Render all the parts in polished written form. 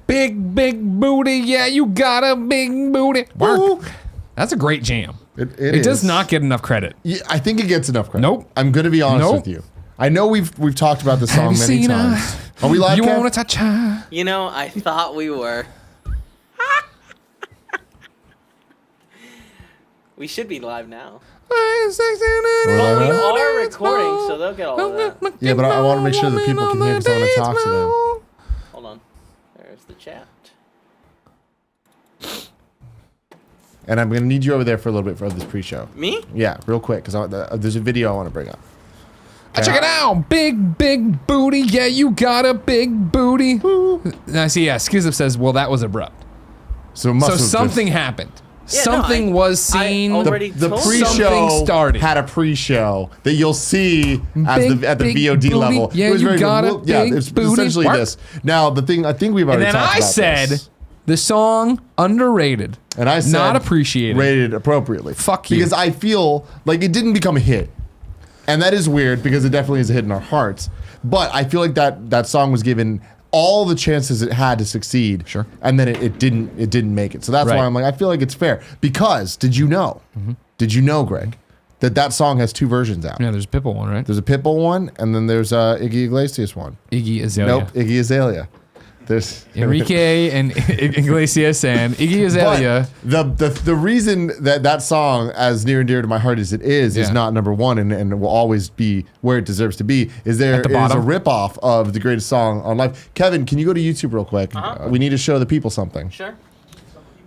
Big booty, yeah, you got a big booty. Ooh. That's a great jam. It does not get enough credit. Yeah, I think it gets enough credit. Nope. I'm going to be honest with you. I know we've talked about this song many times. Are we live, You Kev? want to touch her? You know, I thought we were. We should be live now. We're Well, we live now? are recording, so they'll get all of that. Yeah, but I want to make sure that people can hear because I want to talk to them. Hold on. There's the chat. And I'm going to need you over there for a little bit for this pre-show. Me? Yeah, real quick, because there's a video I want to bring up. Check it out, big booty, yeah, you got a big booty. I see, yeah, Skizip says, well, that was abrupt. So something happened. Yeah, something was seen. The pre-show started. had a pre-show that you'll see at the VOD booty. level. Yeah, it was you got a yeah, big it's booty. essentially What? this. Now the thing I think we've already And then talked I about said, this. the song underrated. And I said not appreciated. Rated appropriately. Fuck you. Because I feel like it didn't become a hit. And that is weird because it definitely is a hit in our hearts. But I feel like that song was given all the chances it had to succeed. Sure. And then it didn't make it. So that's why I'm like, I feel like it's fair. Because did you know, Greg, that song has 2 versions out? Yeah, there's a Pitbull one, right? There's a Pitbull one, and then there's Iggy Iglesias one. Iggy Azalea. Nope, Iggy Azalea. There's Enrique and Iglesias and Iggy Azalea. But the reason that song, as near and dear to my heart as it is not number 1 and will always be where it deserves to be, is there is a ripoff of the greatest song on life. Kevin, can you go to YouTube real quick? We need to show the people something. Sure.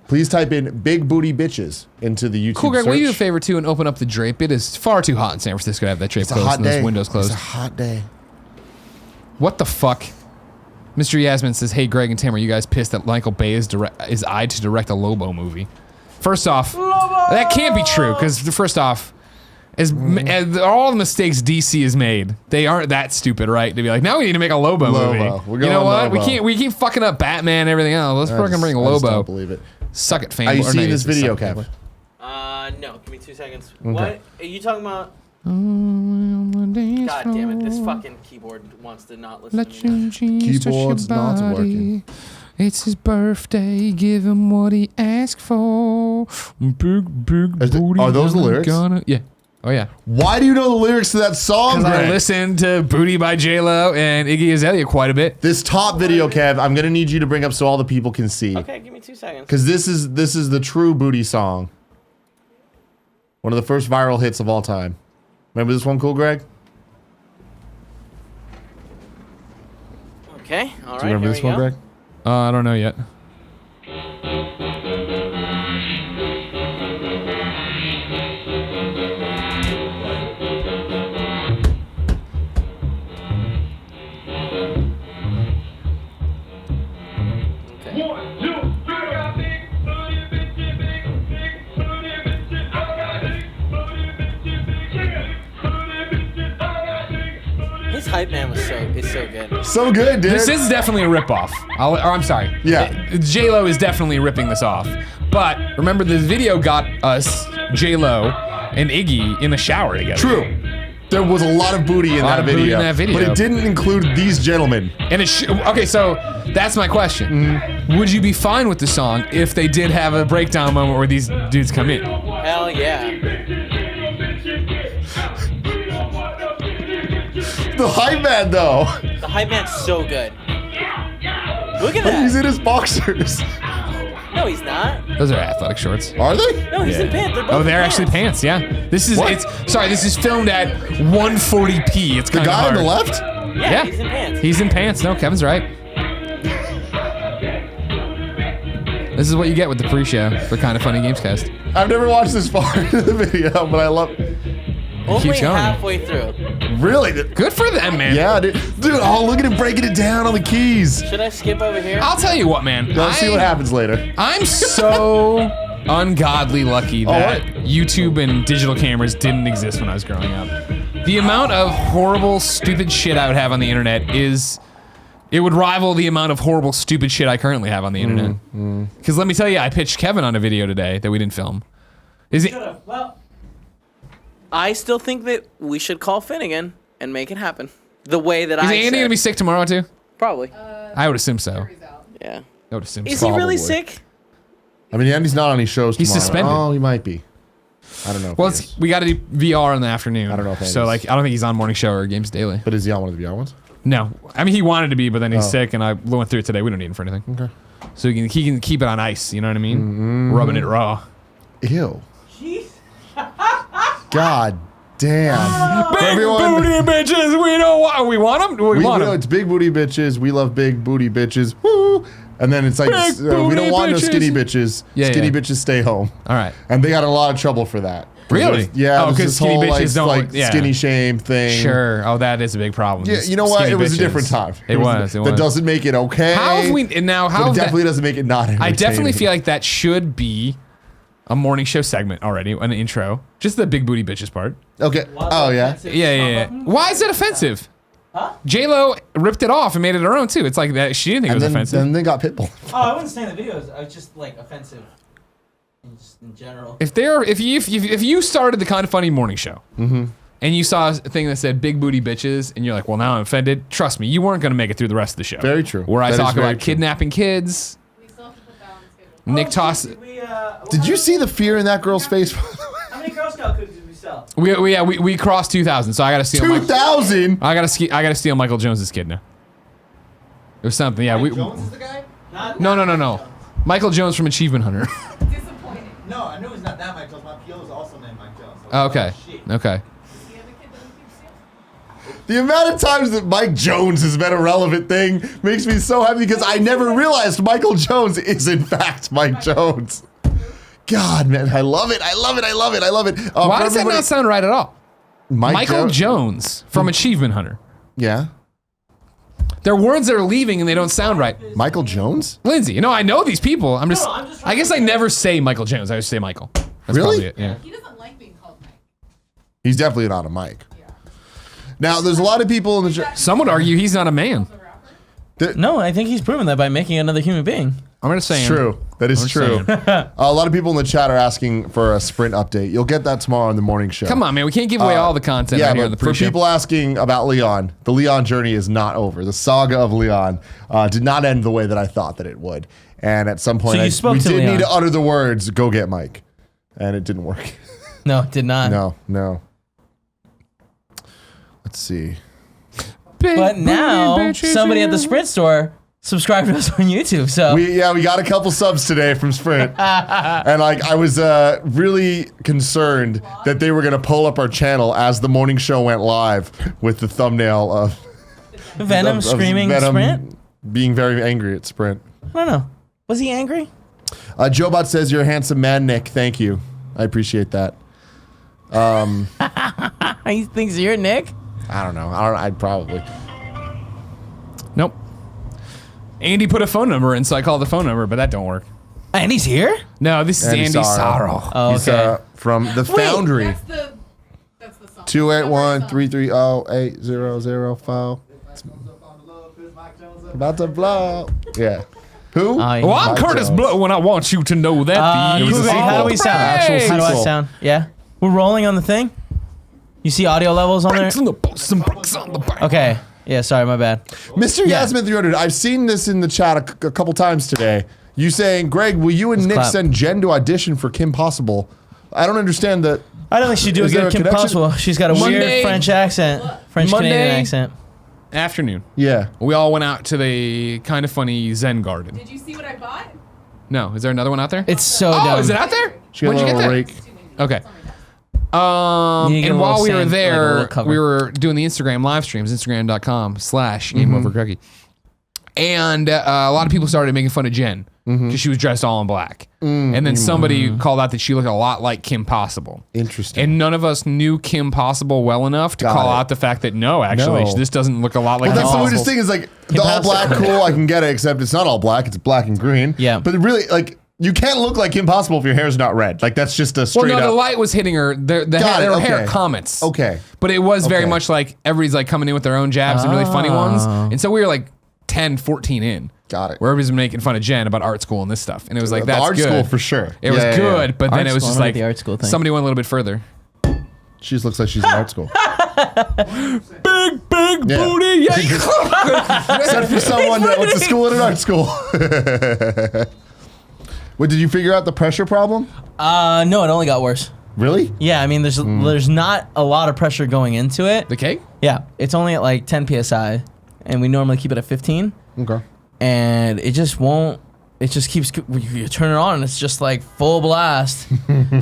Please type in "big booty bitches" into the YouTube Cool, Greg, search. will you do a favor too and open up the drape? It is far too hot in San Francisco to have that drape closed and those windows closed. It's a hot day. What the fuck? Mr. Yasmin says, hey, Greg and Tim, are you guys pissed that Michael Bay is eyed to direct a Lobo movie? First off, that can't be true, because first off, as all the mistakes DC has made, they aren't that stupid, right? To be like, now we need to make a Lobo movie. We're you know what? Lobo. We keep fucking up Batman and everything else. Let's fucking bring I Lobo. just don't believe it. Suck it, fanboy. Are you seeing this video, Kev? No. Give me 2 seconds. Okay. What? Are you talking about? God damn it. This fucking keyboard wants to not listen to me. Keyboard's not working. It's his birthday. Give him what he asked for. Big booty. Are those the lyrics? Yeah. Oh, yeah. Why do you know the lyrics to that song, Because Greg? I listened to Booty by J-Lo and Iggy Azalea quite a bit. This top video, Kev, I'm going to need you to bring up so all the people can see. Okay, give me 2 seconds. Because this is the true booty song. One of the first viral hits of all time. Remember this one, Cool Greg? Okay, all right. Do you remember this one, Greg? I don't know yet. His hype man is so good. So good, dude. This is definitely a ripoff. I'm sorry. Yeah. J-Lo is definitely ripping this off. But remember, the video got us J-Lo and Iggy in the shower together. True. There was a lot of booty in that video. But it didn't include these gentlemen. And okay, so that's my question. Would you be fine with the song if they did have a breakdown moment where these dudes come in? Hell yeah. The hype man, though. The hype man's so good. Look at that. He's in his boxers. No, he's not. Those are athletic shorts. Are they? No, he's in pants. They're both Oh, they're in actually pants, yeah. This is this is filmed at 140p. It's The kind of guy hard. on the left? Yeah, he's in pants. He's in pants. No, Kevin's right. This is what you get with the pre-show for Kind of Funny Gamescast. I've never watched this far into the video, but I love Only keeps going. halfway through. Really? Good for them, man. Yeah, dude. Oh, look at him breaking it down on the keys. Should I skip over here? I'll tell you what, man. Let's see what happens later. I'm so ungodly lucky that YouTube and digital cameras didn't exist when I was growing up. The amount of horrible, stupid shit I would have on the internet it would rival the amount of horrible, stupid shit I currently have on the internet. Because let me tell you, I pitched Kevin on a video today that we didn't film. Well, I still think that we should call Finnegan and make it happen. The way that Is Andy gonna be sick tomorrow too? Probably. I would assume so. Yeah. I would assume. Is So. he really Probably. sick? I mean, Andy's not on any shows He's tomorrow. suspended. Oh, he might be. I don't know. If Well, he is. we got to do VR in the afternoon. I don't know if that so. is. Like, I don't think he's on morning show or Games Daily. But is he on one of the VR ones? No, I mean he wanted to be, but then he's Oh. sick, and I went through it today. We don't need him for anything. Okay. So he can keep it on ice. You know what I mean? Rubbing it raw. Ew. Jeez. God damn. For Big everyone- booty bitches. We know why we want them. We want know them. it's big booty bitches. We love big booty bitches. Woo! And then it's like, Big we booty don't want no bitches. skinny bitches. Yeah, Skinny yeah. bitches stay home. All right. And they got in a lot of trouble for that. Really? Yeah. Oh, there's 'cause this skinny whole, bitches don't- like yeah. skinny shame thing. Sure. Oh, that is a big problem. Yeah, you know what? Skinny It was a bitches. different time. It was. That doesn't make it okay. How have we and now? But How it have definitely that, doesn't make it not I definitely entertaining. feel like that should be a morning show segment already, an intro. Just the big booty bitches part. Okay. Oh yeah. Yeah. Why is it offensive? Huh? J-Lo ripped it off and made it her own too. It's like that. She didn't think it And was then, offensive. then they got Pitbull. Oh, I wouldn't say in the videos. I was just like offensive, in general. If you started the Kind of Funny morning show and you saw a thing that said big booty bitches and you're like, well, now I'm offended. Trust me, you weren't going to make it through the rest of the show. Very true. Where I That is talk very about true. kidnapping kids. We still have to put that on the schedule. Nick Toss. Did you see the fear in that girl's face? How many Girl Scout cookies did we sell? We crossed 2,000, so I got to steal. 2,000. I gotta steal Michael Jones's kid now. It was something. Yeah, Jones is the guy? No. Michael Jones from Achievement Hunter. Disappointing. No, I knew it's not that Mike Jones. My PO is also named Mike Jones. So Oh, okay. shit. Okay. Is the other kid that we keep stealing? The amount of times that Mike Jones has been a relevant thing makes me so happy because I never realized Michael Jones is in fact Mike Jones. God, man, I love it. I love it. I love it. I love it. Why for does that everybody- not sound right at all? Michael Jones? Jones from Achievement Hunter. Yeah. There are words that are leaving and they don't sound right. Michael Jones? Lindsay, I know these people. I'm just. I'm just I guess I never say Michael Jones. I just say Michael. That's Really? probably it, yeah. He doesn't like being called Mike. He's definitely not a Mike. Yeah. Now, there's a lot of people in the chat. Some would argue he's not a man. The rapper? No, I think he's proven that by making another human being. I'm gonna say It's true. That is I'm true. saying. A lot of people in the chat are asking for a sprint update. You'll get that tomorrow on the morning show. Come on, man. We can't give away all the content Yeah, right here on but the for pre-show. people asking about Leon, the Leon journey is not over. The saga of Leon did not end the way that I thought that it would. And at some point, So you spoke we to did Leon. need to utter the words, go get Mike. And it didn't work. No, it did not. No. Let's see. Big But booty now bitches, somebody at the yeah. Sprint store subscribed to us on YouTube. So We got a couple subs today from Sprint. And I was really concerned that they were going to pull up our channel as the morning show went live with the thumbnail of Venom of screaming Venom Sprint. being very angry at Sprint. I don't know. Was he angry? Jobot says you're a handsome man, Nick. Thank you. I appreciate that. He thinks you're Nick. I don't know. I'd probably. Nope. Andy put a phone number in, so I called the phone number, but that don't work. And he's here? No, this is Andy Andy Sorrow. Sorrow. Oh, He's okay. from the Foundry. That's the song. 281-330-8004. About to blow. Yeah. Who? Oh, yeah. Well, I'm Mike Curtis Jones. Blow, and I want you to know that It was a Cougar, how do we sequel. sound? Actual How do I sequel. sound? Yeah. We're rolling on the thing? You see audio levels on there? Breaks on the post and breaks on the back. Okay. Yeah, sorry, my bad. Mr. Yeah. Yasmin 300, I've seen this in the chat a couple times today. You saying, Greg, will you and Let's Nick clap. send Jen to audition for Kim Possible? I don't understand that. I don't think she'd do a Is there good a Kim connection? Possible. She's got a Monday- weird French accent. French-Canadian Monday- accent. Afternoon. Yeah. We all went out to the Kind of Funny Zen Garden. Did you see what I bought? No, is there another one out there? It's so Oh, dumb. is it out there? She got Where'd a you get little that? rake. Okay. You need to get And a while little we were sand, like a there, little cover. we were doing the Instagram live streams, instagram.com/GameOverCookie. And a lot of people started making fun of Jen because she was dressed all in black. And then somebody called out that she looked a lot like Kim Possible. Interesting. And none of us knew Kim Possible well enough to Got call it. out the fact that no, actually, No. this doesn't look a lot like Well, Kim that's the Possible. weirdest thing is like the all black cool, I can get it, except it's not all black, it's black and green. Yeah. But really, like, you can't look like Kim Possible if your hair's not red. Like, that's just a Well, straight no, the up. light was hitting her. There Got it, were hair okay. comments. Okay. But it was very Okay. much like everybody's like coming in with their own jabs and really funny ones. Oh. And so we were like 10, 14 in. Got it. Where everybody's making fun of Jen about art school and this stuff. And it was like, that's the art good. school for sure. It was Yeah, yeah, good, yeah. but then Art it was school, just I know like the art school thing. somebody went a little bit further. She just looks like she's in art school. Big big booty. Yeah. Except for someone that went to school at an art school. What, did you figure out the pressure problem? No, it only got worse. Really? Yeah, I mean, there's not a lot of pressure going into it. The cake? Yeah, it's only at like 10 psi, and we normally keep it at 15. Okay. And it just won't. It just keeps. You turn it on, and it's just like full blast.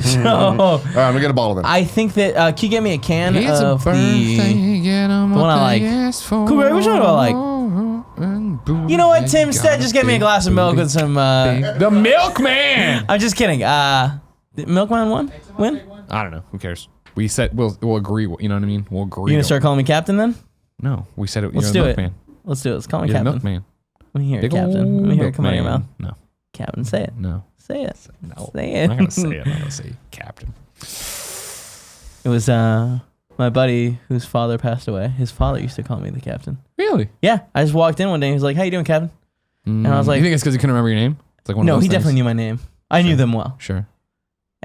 So, all right, I'm gonna get a bottle then. I think that can you get me a can It's a of the one one I like? Cool, Greg, which one do I like? You know what, Tim? Instead, just get me a glass of milk with some. The milkman. I'm just kidding. Did Milkman win? I don't know. Who cares? We said we'll agree. You know what I mean? We'll agree. You gonna start calling me Captain then? No, we said it. Let's you're do the milkman. Let's do it. Let's call me You're the Captain. milkman. Let me hear it, Big Captain. Let me hear it come out of your mouth. milkman. No, Captain, say it. no. Say it. No. Say it. I'm not gonna say it. I'm gonna say Captain. It was my buddy whose father passed away. His father used to call me the Captain. Really? Yeah, I just walked in one day and he was like, "How you doing, Captain?" And I was like, you think it's because he couldn't remember your name? It's like one "No, of those he definitely things. knew my name. I knew them well." Sure.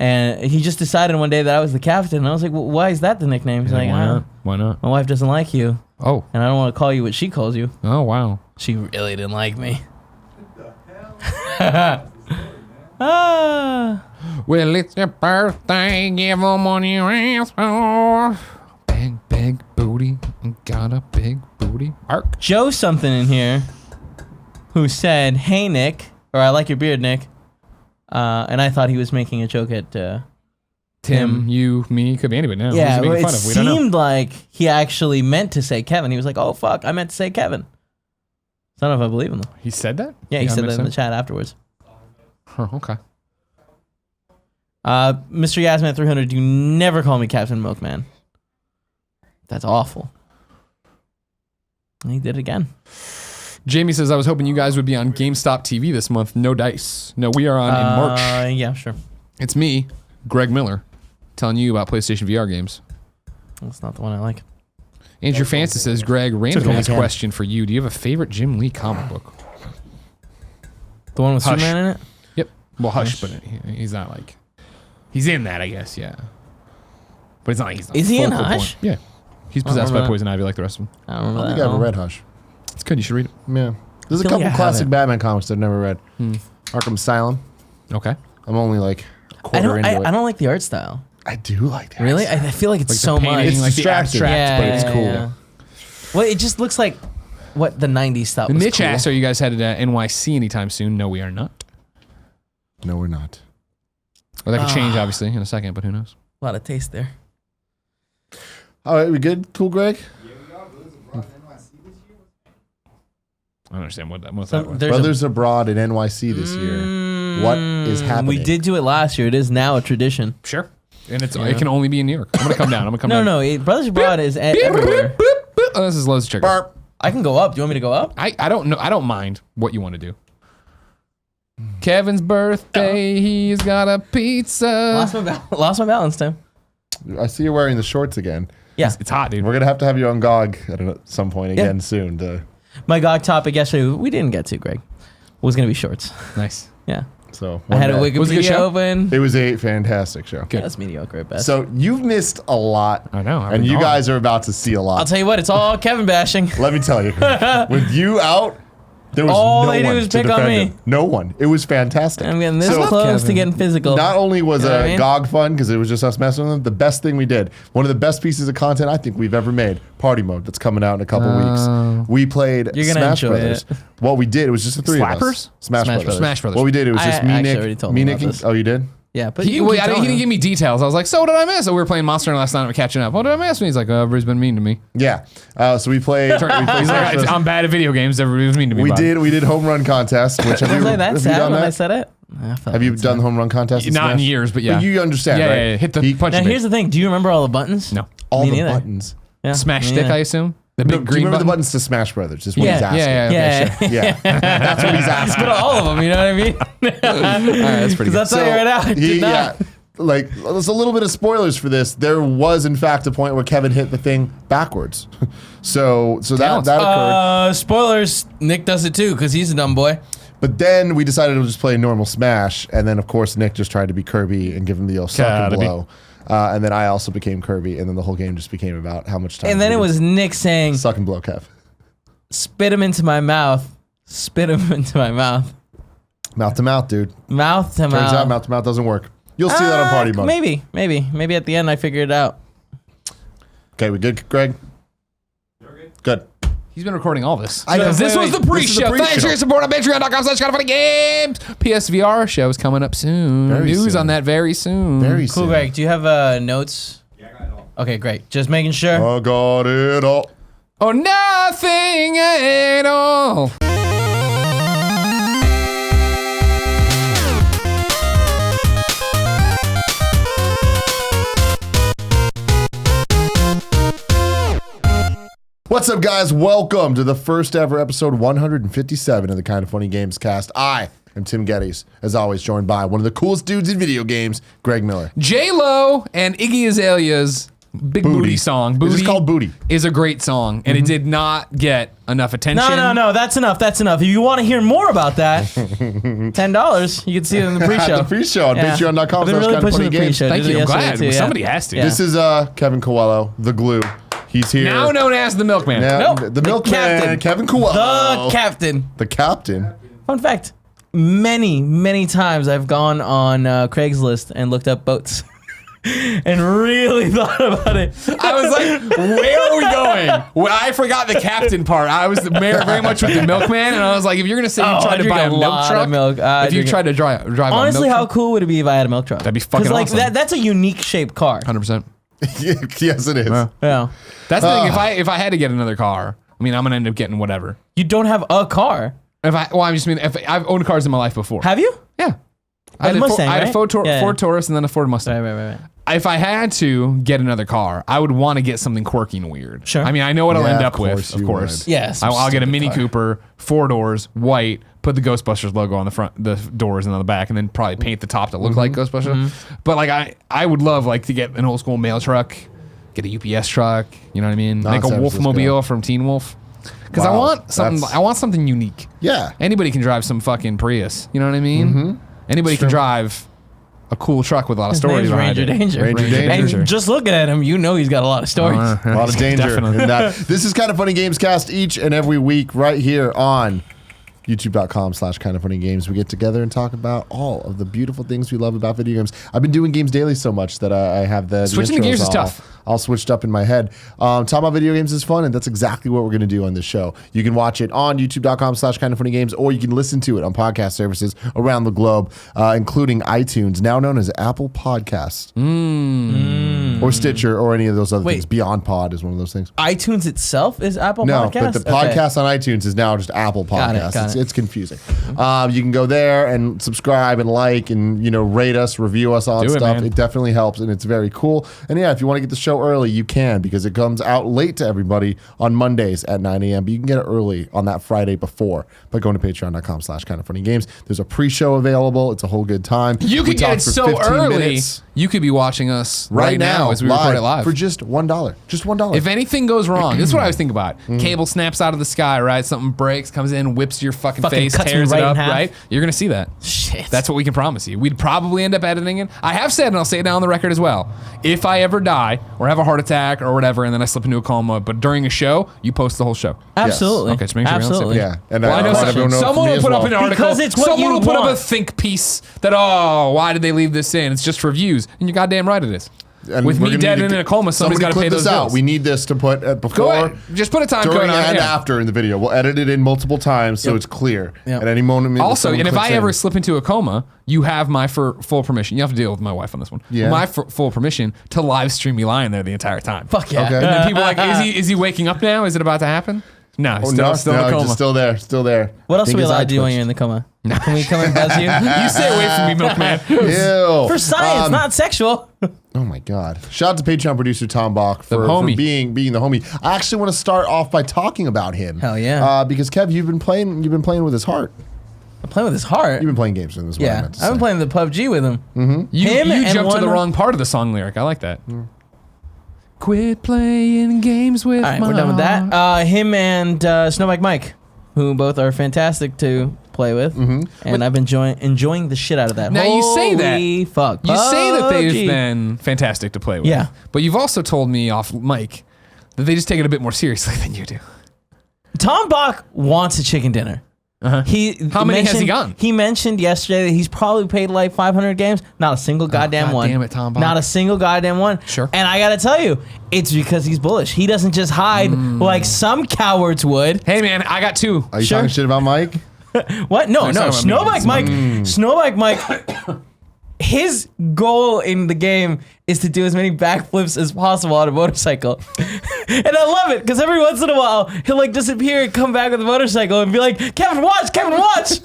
And he just decided one day that I was the captain. And I was like, well, "Why is that the nickname?" He's like, Why not? Why not? "My wife doesn't like you, Oh. and I don't want to call you what she calls you." Oh wow. She really didn't like me. Ah. Well, it's your birthday. Give them on your ass. Big booty. Got a big booty. Ark. Joe something in here who said, "Hey Nick," or "I like your beard, Nick," and I thought he was making a joke at Tim, you, me, could be anybody now. yeah. Who's he making It fun of? We don't know. seemed like he actually meant to say Kevin. He was like, "Oh fuck, I meant to say Kevin." So I don't know if I believe him though. He said that? Yeah, he said that in the mixed chat afterwards. up? Huh, okay. Mr. Yasmin 300, you never call me Captain Milkman. That's awful. And he did it again. Jamie says, I was hoping you guys would be on GameStop TV this month. No dice. No, we are on in March. Yeah, sure. It's me, Greg Miller, telling you about PlayStation VR games. That's not the one I like. Andrew Fancy says, Greg, random okay, I ass can. question for you. Do you have a favorite Jim Lee comic book? The one with Hush. Superman in it? Yep. Well, Hush, but he's not like... He's in that, I guess, yeah. But it's not like he's not Is he in focal Hush? point. Yeah. He's I don't possessed by remember Poison Ivy like the rest of them. I don't I remember don't that. think I at ever all. read Hush. It's good. You should read it. Yeah. There's a feel like couple I classic haven't. Batman comics I've never read. Arkham Asylum. Okay. I'm only like a quarter into it. I don't like the art style. I do like that. Really? I feel like it's Like the so much. painting, It's like the distracting. abstract, but it's cool. yeah. Well, it just looks like what the 90s stuff The was Mitch cool. asks, are you guys headed to NYC anytime soon? No, we are not. No, we're not. Well, that could change, obviously, in a second, but who knows? A lot of taste there. All right, we good? Cool, Greg? I don't understand what's So that was. there's a- Brothers Abroad in NYC this year. What is happening? We did do it last year. It is now a tradition. Sure. And it can only be in New York. I'm going to come down. I'm going to come down. No, Brothers Abroad is everywhere. Oh, this is Lowe's Chicken. Barp. I can go up. Do you want me to go up? I don't know. I don't mind what you want to do. Kevin's birthday. He's got a pizza. Lost my balance, Tim. I see you're wearing the shorts again. Yeah. It's hot, dude. We're going to have you on GOG at some point again soon. To, My GOG topic yesterday, we didn't get to, Greg, was going to be shorts. Nice. Yeah. so I had a one day. Was it a good Wikipedia show? open. It was a fantastic show. Good. That's mediocre at best. So you've missed a lot. I know. And you guys are about to see a lot. I'll tell you what, it's all Kevin bashing. Let me tell you, with you out, there was All no they do one is to pick on defend me. him. No one. It was fantastic. I'm getting this So, close to Kevin. getting physical. not only was You know what I mean? GOG fun because it was just us messing with them, the best thing we did, one of the best pieces of content I think we've ever made, Party Mode, that's coming out in a couple weeks. We played You're gonna Smash enjoy Brothers. it. What we did, it was just the three of Slappers? us. Smash Brothers. Smash Brothers. What we did, it was just I me, actually Nick, already told me, him Nick, about and, this. oh, you did? Yeah, but He you keep didn't telling give him. me details. I was like, so what did I miss? So we were playing Monster Hunter last night. We're catching up. What did I miss? And he's like, everybody's been mean to me. Yeah. So we played. He's like, I'm bad at video games. Everybody was mean to me. We Bob. did home run contest. Which have Was you, I that have you sad done when I that? said it? Have you done the home run contest? in Not in Smash? years, but yeah. But you understand, Yeah, right? yeah, yeah. Hit the punch. Now it here's big. the thing. Do you remember all the buttons? No. All Me the neither. buttons. Yeah, Smash me stick, neither. I assume. The No, big do you green remember the button. buttons to Smash Brothers? Is what Yeah, he's asking. yeah, okay, Yeah. sure. Yeah. That's what he's asking. But all of them, you know what I mean? All right, that's pretty Because good. I'll tell you right now, I did not. Like, there's a little bit of spoilers for this. There was, in fact, a point where Kevin hit the thing backwards. so that occurred. Spoilers. Nick does it too because he's a dumb boy. But then we decided to just play normal Smash, and then of course Nick just tried to be Kirby and give him the old suck and Gotta be. blow. And then I also became Kirby, and then the whole game just became about how much time. And then it was Nick saying, suck and blow, Kev. spit him into my mouth. Spit him into my mouth. Mouth to mouth, dude. Mouth to mouth. Turns out mouth to mouth doesn't work. You'll see that on party mode. Maybe at the end I figure it out. Okay, we good, Greg? Good. He's been recording all this. I know. This was the pre-show. Thanks for your support on patreon.com/kindoffunnygames. PSVR show is coming up soon. Very News soon. on that very soon. Very Cool, soon. Greg. Do you have notes? Yeah, I got it all. Okay, great. Just making sure. I got it all. Oh, nothing at all. What's up, guys? Welcome to the first ever episode 157 of the Kind of Funny Games cast. I am Tim Gettys, as always, joined by one of the coolest dudes in video games, Greg Miller. J-Lo and Iggy Azalea's Big Booty song. It's just called Booty. Is a great song, and it did not get enough attention. No. That's enough. That's enough. If you want to hear more about that, $10. You can see it in the pre-show. The pre-show on Yeah. I've been really patreon.com/kindoffunnygames. pushing the pre-show. Thank Did it you. I'm yesterday glad. too, yeah. Somebody has to. Yeah. This is Kevin Coelho, the glue. He's here. Now known as the Milkman. Now, Nope. the milkman, captain. Kevin Coelho. The captain. The captain. Fun fact. Many times I've gone on Craigslist and looked up boats. And really thought about it. I was like, where are we going? Well, I forgot the captain part. I was very much with the milkman, and I was like, if you're going to say you I tried to drink buy a milk lot truck, of milk. if you tried to drive Honestly, a milk how truck, cool would it be if I had a milk truck? That'd be fucking like, awesome. that's a unique shaped car. 100%. Yes, it is. Yeah. That's the thing. If I had to get another car, I mean, I'm going to end up getting whatever. You don't have a car. If I've owned cars in my life before. Have you? Yeah. A Mustang, I had a right? Ford Yeah. Taurus and then a Ford Mustang. Right. If I had to get another car, I would want to get something quirky and weird. Sure. I mean, I know what I'll Yeah, end of up with, course of you course. would. Yes. I'll get a Mini Cooper, 4 doors, white, put the Ghostbusters logo on the front, the doors and on the back, and then probably paint the top to look like Ghostbusters. But like, I would love like to get an old school mail truck, get a UPS truck, you know what I mean? Not Make a San Francisco. Wolfmobile from Teen Wolf. Because Wow, I want something. that's- I want something unique. Yeah. Anybody can drive some fucking Prius. You know what I mean? Anybody can drive a cool truck with a lot of His stories name's behind Ranger it. Danger. Ranger Danger. And just looking at him, you know he's got a lot of stories. A lot of danger Definitely. in that. This is Kind of Funny Games cast each and every week right here on youtube.com/kindoffunnygames. We get together and talk about all of the beautiful things we love about video games. I've been doing games daily so much that I have the Switching the intros gears is all- tough. all switched up in my head. Talking about video games is fun, and that's exactly what we're going to do on this show. You can watch it on youtube.com/kindoffunnygames, or you can listen to it on podcast services around the globe, including iTunes, now known as Apple Podcasts, or Stitcher, or any of those other Wait. things. Beyond Pod is one of those things. iTunes itself is Apple No, Podcast? but the Okay. podcast on iTunes is now just Apple Got it, Podcasts. got it. It's confusing. You can go there and subscribe and like and rate us, review us, all that Do it, stuff. man. It definitely helps, and it's very cool. And yeah, if you want to get the show early, you can, because it comes out late to everybody on Mondays at 9 a.m. But you can get it early on that Friday before by going to patreon.com/kindoffunnygames. There's a pre-show available. It's a whole good time. You We could get talk it for so 15 early. minutes You could be watching us right now as we record it live. for just $1. Just $1. If anything goes wrong, this is what I was thinking about. Cable snaps out of the sky, right? Something breaks, comes in, whips your fucking face, cuts me tears right it in up, half. right? You're going to see that. Shit. That's what we can promise you. We'd probably end up editing it. I have said, and I'll say it now on the record as well, if I ever die or have a heart attack or whatever, and then I slip into a coma, but during a show, you post the whole show. Absolutely. Okay, just make sure you're on the same Absolutely. page. Yeah, and Well, I know want everyone to know someone from me will as put up well. an article. Because it's what someone you will put up a want. think piece that, oh, why did they leave this in? It's just for views. And you're goddamn right it is. And With we're me gonna dead need and to- in a coma, somebody's got to clip pay this those out. bills. We need this to put Go before, ahead. Just put a time code during, on it. and yeah. after in the video. We'll edit it in multiple times so it's clear Yep. at any moment. Also, someone and if clicks I ever in. slip into a coma, you have my full permission. You have to deal with my wife on this one. Yeah. My full permission to live stream me lying there the entire time. Fuck yeah. Okay. And then people are like, is he waking up now? Is it about to happen? No, he's still in a coma. just still there. What else Think are we his allowed eye to do when twitched. you're in the coma? Can we come and buzz you? You stay away from me, milkman. Ew. For science, not sexual. Oh my god! Shout out to Patreon producer Tom Bach for homie. being the homie. I actually want to start off by talking about him. Hell yeah. Because Kev, you've been playing with his heart. I'm playing with his heart. You've been playing games with him. Is what I Yeah. meant to I've been say. playing the PUBG with him. You Him and jumped to the one- wrong part of the song lyric. I like that. Quit playing games with All right, my we're done with that. Him and Snowbike Mike, who both are fantastic to play with, and I've been enjoying the shit out of that. Now you say that Holy fuck. you say that they've PUBG. been fantastic to play with. Yeah. But you've also told me off mic that they just take it a bit more seriously than you do. Tom Bach wants a chicken dinner. How many has he gone? He mentioned yesterday that he's probably played like 500 games. Not a single goddamn God one. damn it, Tom Bach. Not a single goddamn one. Sure. And I gotta tell you, it's because he's bullish. He doesn't just hide like some cowards would. Hey man, I got 2. Are you Sure. talking shit about Mike? What? No, he's no. talking about me. Snowbike Mike. His goal in the game is to do as many backflips as possible on a motorcycle. And I love it because every once in a while he'll like disappear and come back with a motorcycle and be like, Kevin, watch, Kevin, watch.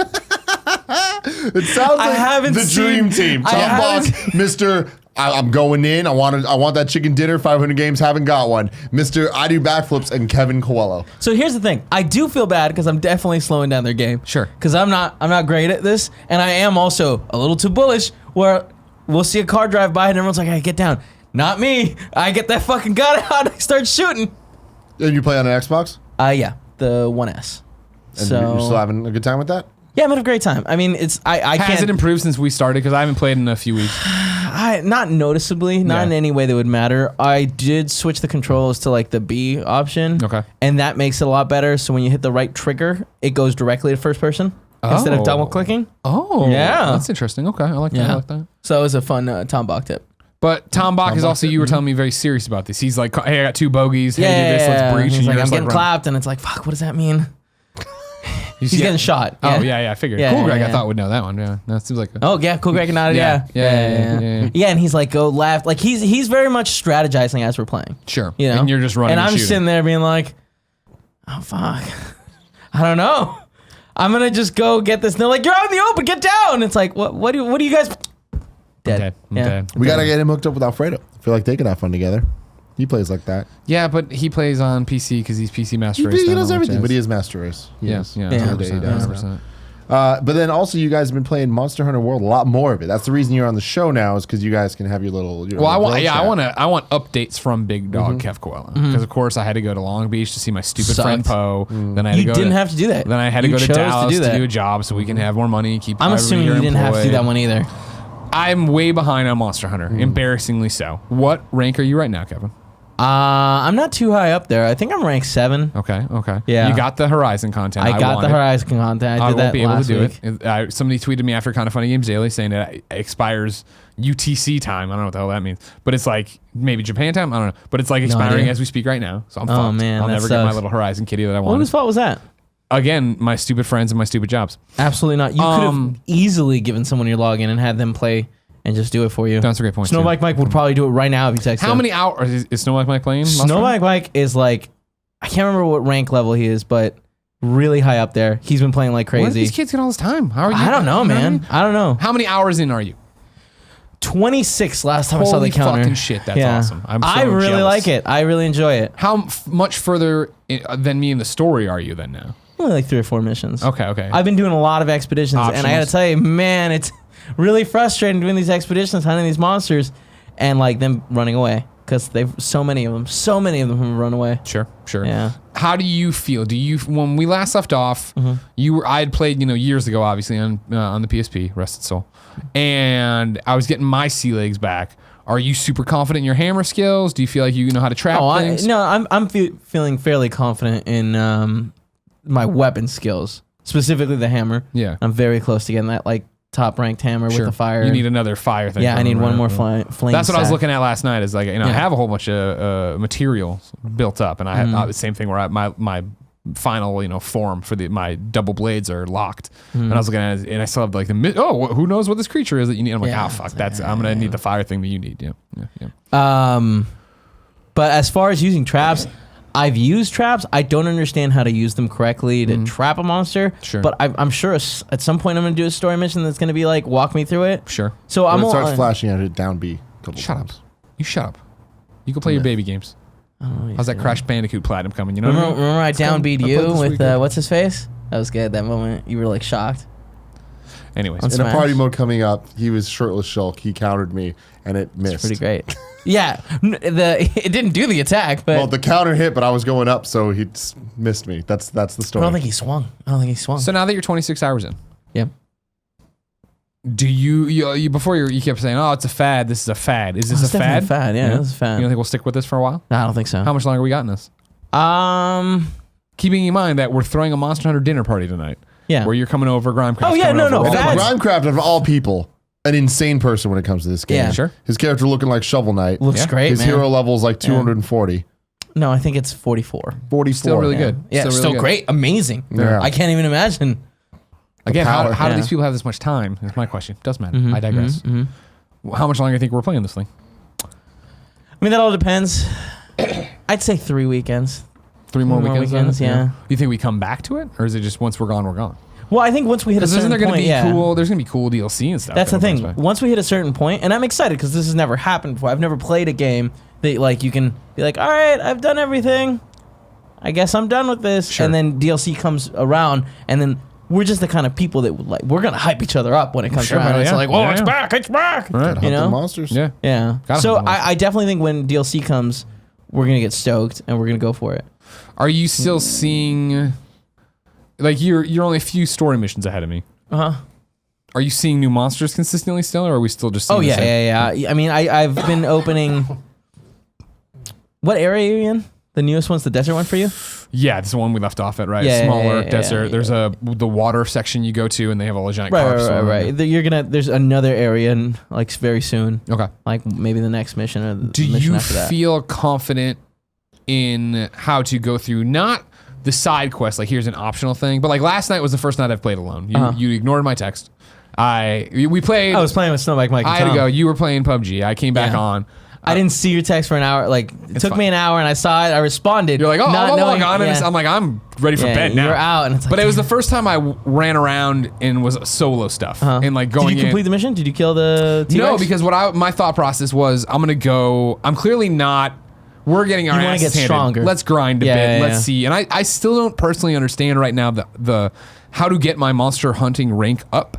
It sounds I like haven't the dream seen- team. I Tom Bach, haven't- Mr. I'm going in. I want that chicken dinner. 500 games. Haven't got one. Mr. I do backflips and Kevin Coelho. So here's the thing. I do feel bad because I'm definitely slowing down their game. Sure. Because I'm not great at this, and I am also a little too bullish. Where we'll see a car drive by and everyone's like, "Hey, get down." Not me. I get that fucking gun out and I start shooting. And you play on an Xbox? Yeah, the 1S. And So you're still having a good time with that? yeah, I'm having a great time. I mean, it's I Has can't. it improved since we started? Because I haven't played in a few weeks. Not noticeably, not Yeah. in any way that would matter. I did switch the controls to like the B option. Okay. And that makes it a lot better. So when you hit the right trigger, it goes directly to first person instead of Oh. double clicking. Oh, Yeah. that's interesting. Okay, I like that. I like that. So it was a fun Tom Bach tip. But Tom Bach is also, you were telling me, very serious about this. He's like, hey, I got 2 bogeys. Hey, do this, let's breach. He's And like, you're I'm just getting run. clapped, and it's like, fuck, what does that mean? He's yeah. getting shot. Oh, yeah, I figured. Yeah, Cool Greg, yeah. I thought would know that one. Yeah, that seems like a... Oh yeah, cool, Greg nodded. Yeah. Yeah. Yeah, and he's like, go left. Like he's very much strategizing as we're playing. Sure. You know, And you're just running and I'm shooting. sitting there being like, oh fuck, I don't know. I'm gonna just go get this. And they're like, you're out in the open, get down. It's like, what do you guys? Dead. I'm dead. We got to get him hooked up with Alfredo. I feel like they could have fun together. He plays like that. Yeah, but he plays on PC because he's PC Master Race. He now, knows which everything, is- but he is Master Race. He Yeah, is. yeah, Yeah. 100%. 100%. But then also you guys have been playing Monster Hunter World, a lot more of it. That's the reason you're on the show now, is because you guys can have your little. Well, I want, chat. I want updates from Big Dog Kev Coelho because of course I had to go to Long Beach to see my stupid friend Sucked. Poe. Then I had You to go. didn't have to do that. Then I had to You go to chose to Dallas do that. a job so we can have more money. Keep. I'm everybody assuming here you didn't have to do employed. that one either. I'm way behind on Monster Hunter, embarrassingly so. What rank are you right now, Kevin? I'm not too high up there. I think I'm ranked 7. Okay. Yeah. You got the Horizon content. I got want the it. Horizon content. I I did won't that be able to last do week. it. Somebody tweeted me after Kind of Funny Games Daily saying that it expires UTC time. I don't know what the hell that means, but it's like maybe Japan time. I don't know, but it's like expiring idea. as we speak right now. So I'm Oh, fucked. man, I'll that never get my sucks. little Horizon kitty that I Well, want. whose fault was that? Again, my stupid friends and my stupid jobs. Absolutely not. You could have easily given someone your login and had them play and just do it for you. That's a great point. Snowbike Mike would probably do it right now if you text How him. many hours is Snowbike Mike playing? Snowbike Mike is like, I can't remember what rank level he is, but really high up there. He's been playing like Where do crazy. these kids get all this time? How are you? I don't know, you what I man. mean? I don't know. How many hours in are you? 26 last time I saw Holy the counter. fucking shit, that's awesome. I'm so I really jealous. like it. I really enjoy it. How much further than me in the story are you then now? Only like 3 or 4 missions. Okay. I've been doing a lot of expeditions, and I gotta Optionals. tell you, man, it's really frustrating doing these expeditions, hunting these monsters, and like them running away because they've so many of them have run away. Sure. Yeah. How do you feel? When we last left off, I had played, years ago, obviously on the PSP, rest its soul, and I was getting my sea legs back. Are you super confident in your hammer skills? Do you feel like you know how to trap things? I'm feeling fairly confident in my weapon skills, specifically the hammer. Yeah. I'm very close to getting that like top ranked hammer with the fire. You need another fire thing. Yeah, I need one more flame. flame. That's what I was sack. looking at last night. Is like, I Yeah. have a whole bunch of material built up, and I have the same thing where my final form for my double blades are locked, and I was looking at it, and I still have like who knows what this creature is that you need. I'm like, Yeah. fuck, I'm gonna need the fire thing that you need. Yeah. But as far as using traps, I've used traps. I don't understand how to use them correctly to trap a monster. Sure. But I'm sure at some point I'm going to do a story mission that's going to be like, walk me through it. Sure. So When I'm it starts on- flashing out, hit down B. Shut up. You shut up. You go play your baby games. How's that Crash Bandicoot Platinum coming? You know what I mean? Remember I downbeat I played you this with weekend. what's his face? That was good. That moment you were like shocked. Anyways, On In a Smash. party mode coming up, he was shirtless Shulk. He countered me, and it missed. Pretty great. Yeah, it didn't do the attack, but Well, the counter hit, but I was going up, so he missed me. That's the I story. don't think he swung. So now that you're 26 hours in, Yep. do you before you kept saying, "Oh, it's a fad. This is a fad." Is this It's a definitely fad? a fad. Yeah, it's a fad. You don't think we'll stick with this for a while? No, I don't think so. How much longer we got in this? Keeping in mind that we're throwing a Monster Hunter dinner party tonight. Yeah. Where you're coming over, Grimecraft. Oh, yeah, coming no, over. fads. Grimecraft, of all people, an insane person when it comes to this game. Yeah. Sure. His character looking like Shovel Knight. Looks Yeah. great, His man. hero level is like 240. No, I think it's 44. 44. Still really good. Yeah, really still good. great, amazing. Yeah. I can't even imagine. Again, power. how do Yeah. these people have this much time? Is my question. Doesn't matter. I digress. How much longer do you think we're playing this thing? I mean, that all depends. I'd say 3 weekends. 3 more More weekends? weekends, yeah. Do you think we come back to it, or is it just once we're gone, we're gone? Well, I think once we hit a Because certain isn't there going point, to be yeah. cool? There's going to be cool DLC and stuff. That's the that comes thing. back. Once we hit a certain point, and I'm excited because this has never happened before. I've never played a game that like you can be like, all right, I've done everything. I guess I'm done with this. Sure. And then DLC comes around, and then we're just the kind of people that like we're gonna hype each other up when it comes Sure, around. yeah. It's like, whoa, Yeah, it's yeah. back, it's back. Right. You know? monsters. Yeah. Yeah. Gotta So hunt the monsters. I definitely think when DLC comes, we're gonna get stoked and we're gonna go for it. Are you still seeing? Like you're only a few story missions ahead of me. Uh huh. Are you seeing new monsters consistently still, or are we still just? Seeing Oh the yeah, same? yeah. I mean, I've been opening. What area are you in? The newest one's the desert one for you? Yeah, this is the one we left off at, right? Yeah, Smaller yeah, desert. yeah. There's the water section you go to, and they have all the giant Right, carps. right. There's another area in, like very soon. Okay. Like maybe the next mission or the Do mission you after that. feel confident in how to go through not the side quest, like here's an optional thing, but like last night was the first night I've played alone. You ignored my text. We played. I was playing with Snowbike Mike. I had to go. You were playing PUBG. I came back Yeah. on. I didn't see your text for an hour. Like it took fine. me an hour, and I saw it. I responded. You're like, oh, not I'll knowing- log on. And yeah. I'm like, I'm ready for Yeah, bed now. you're out, and it's like, but it was the damn. first time I ran around and was solo stuff and like going Did you complete in. the mission? Did you kill the T-Rex? No, because my thought process was I'm gonna go. I'm clearly not. We're getting our You wanna asses get handed. stronger. Let's grind a Yeah, bit. yeah, Let's yeah. see. And I still don't personally understand right now the how to get my monster hunting rank up.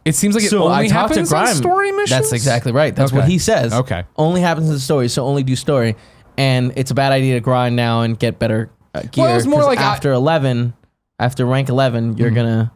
It seems like it So I only talked to happens in Grime. story missions. That's exactly right. That's what Okay. he says. Okay. Only happens in the story, so only do story. And it's a bad idea to grind now and get better gear. Well, it was more 'cause like after rank 11, you're gonna.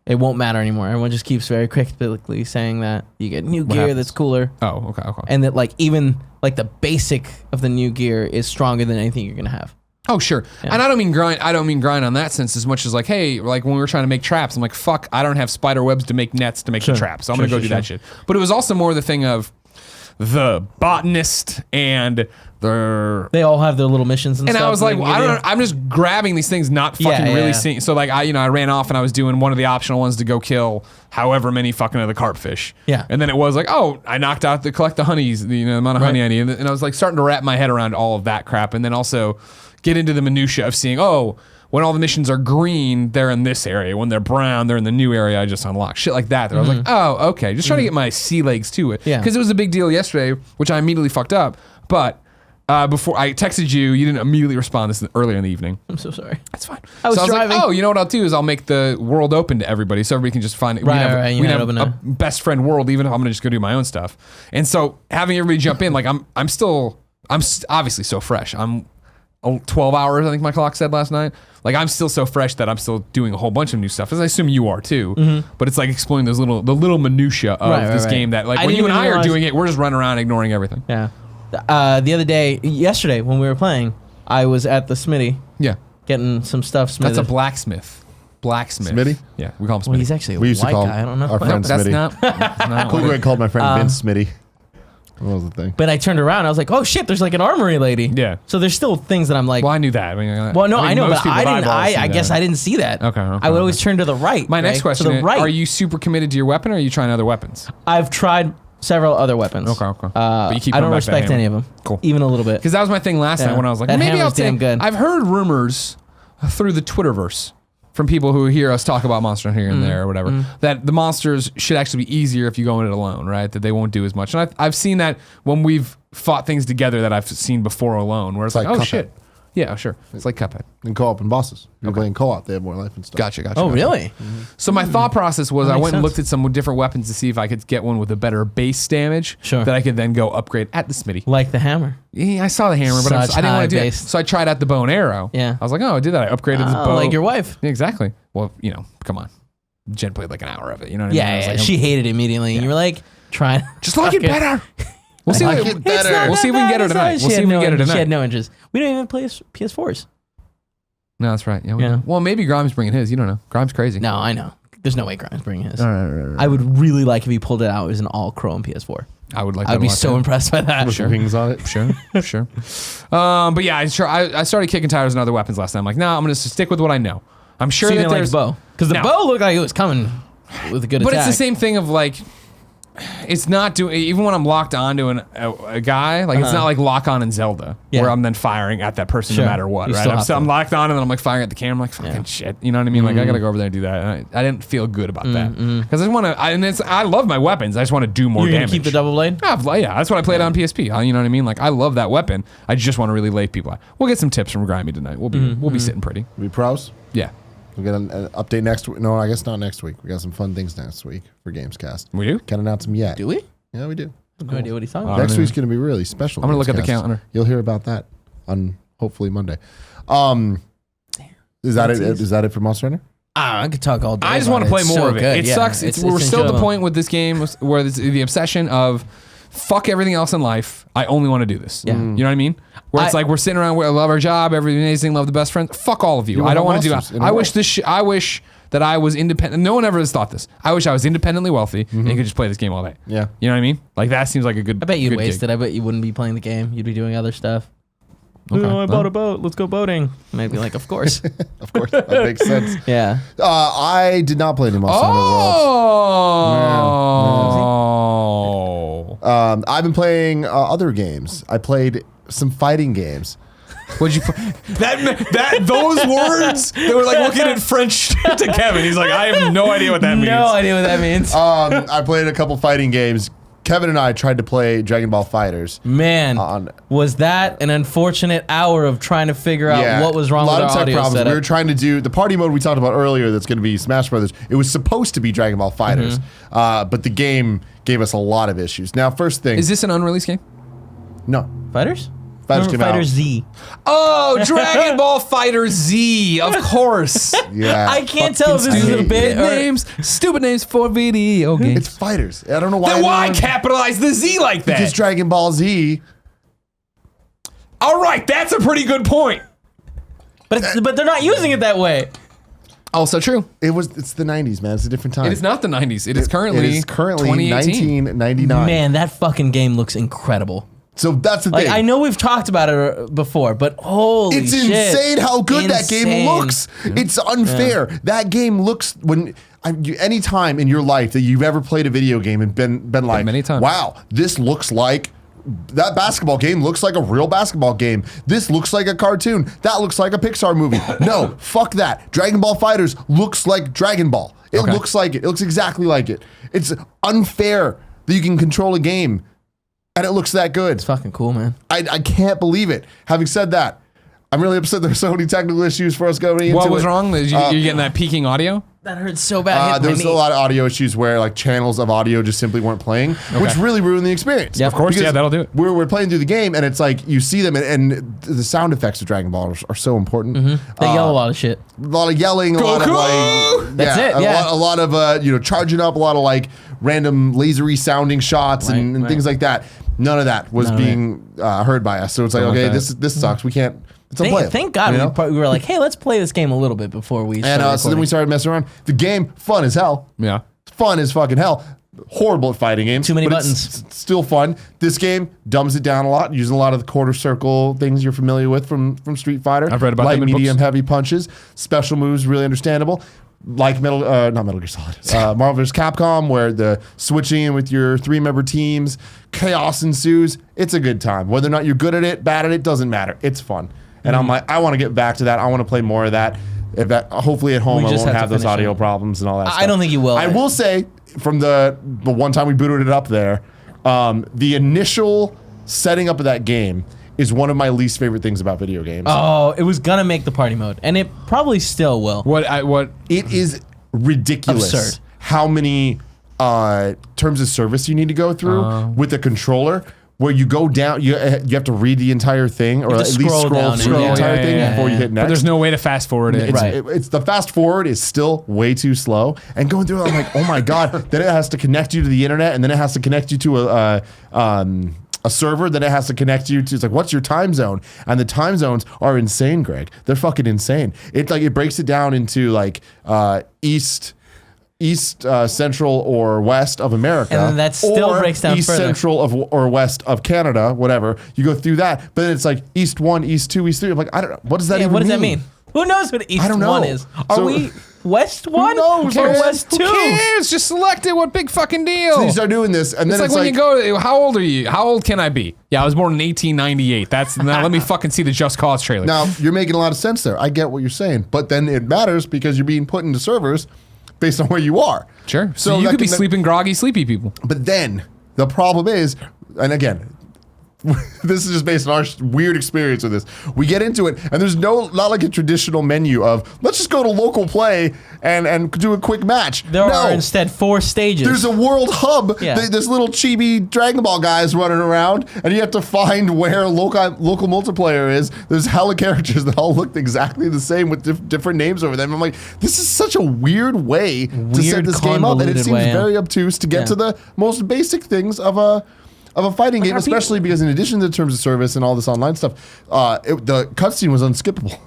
It won't matter anymore. Everyone just keeps very cryptically saying that you get new gear happens? that's cooler, Oh, okay. and that like even like the basic of the new gear is stronger than anything you're gonna have. Oh, sure. And I don't mean grind. I don't mean grind on that sense as much as like, hey, like when we were trying to make traps, I'm like, fuck, I don't have spider webs to make nets to make the traps. So I'm gonna go do that shit. But it was also more the thing of the botanist and the. They all have their little missions and And stuff. I was like, they well, can I give don't. I'm just grabbing these things, not fucking Yeah, really yeah. seeing. So like, I ran off and I was doing one of the optional ones to go kill however many fucking of the carpfish. Yeah. And then it was like, oh, I knocked out collect the honeys, the amount of honey I need, and I was like starting to wrap my head around all of that crap, and then also get into the minutia of seeing, oh, when all the missions are green, they're in this area. When they're brown, they're in the new area I just unlocked. Shit like that. I was like, oh, okay. Just trying to get my sea legs to it. Yeah. Because it was a big deal yesterday, which I immediately fucked up. But before I texted you, you didn't immediately respond this earlier in the evening. I'm so sorry. That's fine. I was so I was driving. like, oh, you know what I'll do is I'll make the world open to everybody so everybody can just find it. Right, we right, you can had have open a now. best friend world, even if I'm going to just go do my own stuff. And so having everybody jump in, like I'm obviously so fresh. I'm 12 hours, I think my clock said last night. Like I'm still so fresh that I'm still doing a whole bunch of new stuff, as I assume you are too. But it's like exploring the little minutia of Right, this right. game that like I when didn't you and even I are realize- doing it, we're just running around ignoring everything. Yeah. The other day, yesterday when we were playing, I was at the Smitty Yeah. getting some stuff smithed. That's a blacksmith. Smitty? Yeah, we call him Smitty. Well, he's actually a We used to white call guy. I don't know. our friend That's Smitty. not. That's not Cool what guy it- called my friend Vince Smitty. What was the thing? But I turned around. I was like, "Oh shit! There's like an armory lady." Yeah. So there's still things that I'm like. Well, I knew that. I mean, Well, no, I I think know, most but people I with didn't. eyeballs see I guess that. I didn't see that. Okay, I would always turn to the right. My next right? question To the is, right. are you super committed to your weapon, or are you trying other weapons? I've tried several other weapons. Okay. But you keep I coming don't back to that respect hammer. any of them. Cool. Even a little bit. Because that was my thing last Yeah. night when I was like, That maybe I'll hammer's damn take. good. I've heard rumors through the Twitterverse from people who hear us talk about Monster Hunter here and there or whatever, that the monsters should actually be easier if you go in it alone, right? That they won't do as much. And I've seen that when we've fought things together that I've seen before alone, where it's like, like oh Cuphead. shit. Yeah, sure. It's like Cuphead. And co-op and bosses. You're playing co-op. They have more life and stuff. Gotcha. Oh, really? So my thought process was I makes went and sense. looked at some different weapons to see if I could get one with a better base damage Sure. that I could then go upgrade at the smitty. Like the hammer. Yeah, I saw the hammer, but I Such didn't want high to do it. base. So I tried out the bow and arrow. Yeah. I was like, oh, I did that. I upgraded the bow. Like your wife. Yeah, exactly. Well, come on. Jen played like an hour of it. You know what I mean? I Yeah, was yeah. like, she hated it immediately. And you were like, try. just like it better. We'll see. like what- it better. We'll see if we can get her tonight. We'll see if we can get her She tonight. had no interest. We don't even play PS4s. No, that's right. Yeah. Yeah. Well, maybe Grimes bringing his. You don't know. Grimes crazy. No, I know. There's no way Grimes bringing his. Right. I would really like if he pulled it out as an all chrome PS4. I would like. I'd that be a lot, so too. impressed by that. With the wings on it. Sure. But yeah, I started kicking tires on other weapons last time. I'm like, no, I'm gonna stick with what I know. I'm sure So you that didn't like there's the bow because the No. bow looked like it was coming with a good But attack. it's the same thing of like, it's not doing, even when I'm locked onto a guy, like it's not like lock on in Zelda, Yeah. where I'm then firing at that person Sure. no matter what, You right? still have to. I'm locked on and then I'm like firing at the camera, I'm like, fucking shit. You know what I mean? Like, I gotta go over there and do that. And I didn't feel good about that. Because I love my weapons. I just want to do more You're damage. gonna keep the double blade. Yeah, that's what I played on PSP. You know what I mean? Like, I love that weapon. I just want to really lay people out. We'll get some tips from Grimy tonight. We'll be sitting pretty. We pros. Yeah. We'll get an update next week. No, I guess not next week. We got some fun things next week for Gamescast. We do? Can't announce them yet. Do we? Yeah, we do. No idea what he's talking All about. Next right. week's going to be really special. I'm gonna look at the Gamescast. calendar. You'll hear about that on hopefully Monday. Is that it? Is that it for Monster Hunter? I could talk all day. I just about want to play It's more so of it. good. It Yeah, sucks. We're still at the enjoyable. point with this game where it's the obsession of fuck everything else in life. I only want to do this. Yeah. You know what I mean? Where it's like we're sitting around, we love our job, everything's amazing, love the best friends. Fuck all of you. You I don't want want to do monsters that. in a I world. wish I wish that I was independent. No one ever has thought this. I wish I was independently wealthy and could just play this game all day. Yeah. You know what I mean? Like that seems like a good. I bet you'd good waste gig. it. I bet you wouldn't be playing the game. You'd be doing other stuff. Okay, Oh, I well. bought a boat. Let's go boating. And I'd be like, of course. Of course. That makes sense. Yeah. I did not play any Monster Hunter Worlds. Oh. I've been playing other games. I played some fighting games. What'd you put? Those words, they were like looking at French to Kevin. He's like, I have no idea what that means. No idea what that means. I played a couple fighting games. Kevin and I tried to play Dragon Ball Fighters. Man, on- was that an unfortunate hour of trying to figure out what was wrong a lot with of our tech audio problems. setup? We were trying to do the party mode we talked about earlier. That's going to be Smash Brothers. It was supposed to be Dragon Ball Fighters, but the game gave us a lot of issues. Now, first thing, Is this an unreleased game? no Fighters? Fighters Remember came Fighters out. Z. Oh, Dragon Ball Fighter Z, of course. Yeah, I can't tell if this is stupid a bit or... Stupid names for video games. It's Fighters. I don't know why. Then why anyone- capitalize the Z like that? Because Dragon Ball Z. All right, that's a pretty good point. But they're not using it that way. Also true. It's the 90s, man. It's a different time. It is not the 90s. It is currently It is currently 2018. 1999. Man, that fucking game looks incredible. So that's the Like, thing. I know we've talked about it before, but holy It's shit. insane how good that game Insane. looks. It's unfair. That game looks any time in your life that you've ever played a video game and been like, Many times. wow, this looks like that basketball game looks like a real basketball game. This looks like a cartoon. That looks like a Pixar movie. No, fuck that. Dragon Ball Fighters looks like Dragon Ball. It Okay. looks like it. It looks exactly like it. It's unfair that you can control a game and it looks that good. It's fucking cool, man. I can't believe it. Having said that, I'm really upset there's so many technical issues for us going into What was it. wrong? You're getting that peaking audio? That hurt so bad. Hit There my was knee. a lot of audio issues where like channels of audio just simply weren't playing, which really ruined the experience. Yeah, of course, Because yeah, that'll do it. We're playing through the game and it's like you see them and the sound effects of Dragon Ball are so important. They yell a lot of shit. A lot of yelling, a lot of like That's it, yeah. a lot of charging up, a lot of like random lasery sounding shots and right. things like that. None of that was None of being heard by us. So it's like, Something okay, like that. this sucks. We can't. It's unplayable. Thank God you know? we were like, hey, let's play this game a little bit before we And start so then we recording. started messing around. The game, fun as hell. Yeah. Fun as fucking hell. Horrible at fighting games. Too many but it's buttons. still fun. This game dumbs it down a lot, using a lot of the quarter circle things you're familiar with from Street Fighter. I've read about light, them in medium, books. heavy punches. Special moves, really understandable. Like not Metal Gear Solid. Marvel vs. Capcom, where the switching in with your 3-member teams, chaos ensues. It's a good time. Whether or not you're good at it, bad at it, doesn't matter. It's fun. And I'm like, I want to get back to that. I want to play more of that. Hopefully at home We I just won't have to have those finish audio it. problems and all that I stuff. don't think you will. I will say, from the one time we booted it up there, the initial setting up of that game is one of my least favorite things about video games. Oh, it was gonna make the party mode, and it probably still will. What? It is ridiculous Absurd. how many terms of service you need to go through with the controller. Where you go down, you have to read the entire thing, or have at to least scroll scroll down through and- the yeah, entire thing before you hit next. But there's no way to fast forward it. It's, Right. it's the fast forward is still way too slow, and going through it, I'm like, oh my god. Then it has to connect you to the internet, and then it has to connect you to a server. Then it has to connect you to. It's like, what's your time zone? And the time zones are insane, Greg. They're fucking insane. It breaks it down into like East, Central, or West of America. And then that still or breaks down East, further. Central or West of Canada, whatever. You go through that, but then it's like East 1, East 2, East 3. I'm like, I don't know. What does that even mean? What does that mean? Who knows what East I don't know. 1 is? Are So- we West 1 knows, or man? West 2? Who cares? Just select it. What big fucking deal? So you start doing this, and then It's like when you go. How old are you? How old can I be? Yeah, I was born in 1898. Now let me fucking see the Just Cause trailer. Now, you're making a lot of sense there. I get what you're saying, but then it matters because you're being put into servers based on where you are. Sure. So you that could be can- sleeping groggy, sleepy people. But then the problem is, and again, this is just based on our weird experience with this. We get into it, and there's not like a traditional menu of let's just go to local play and do a quick match. There are instead 4 stages. There's a world hub. Yeah. There's little chibi Dragon Ball guys running around, and you have to find where local multiplayer is. There's hella characters that all look exactly the same with different names over them. I'm like, this is such a weird way to set this game up, and it convoluted seems way, yeah. very obtuse to get to the most basic things of a fighting game, especially because in addition to the terms of service and all this online stuff, the cutscene was unskippable.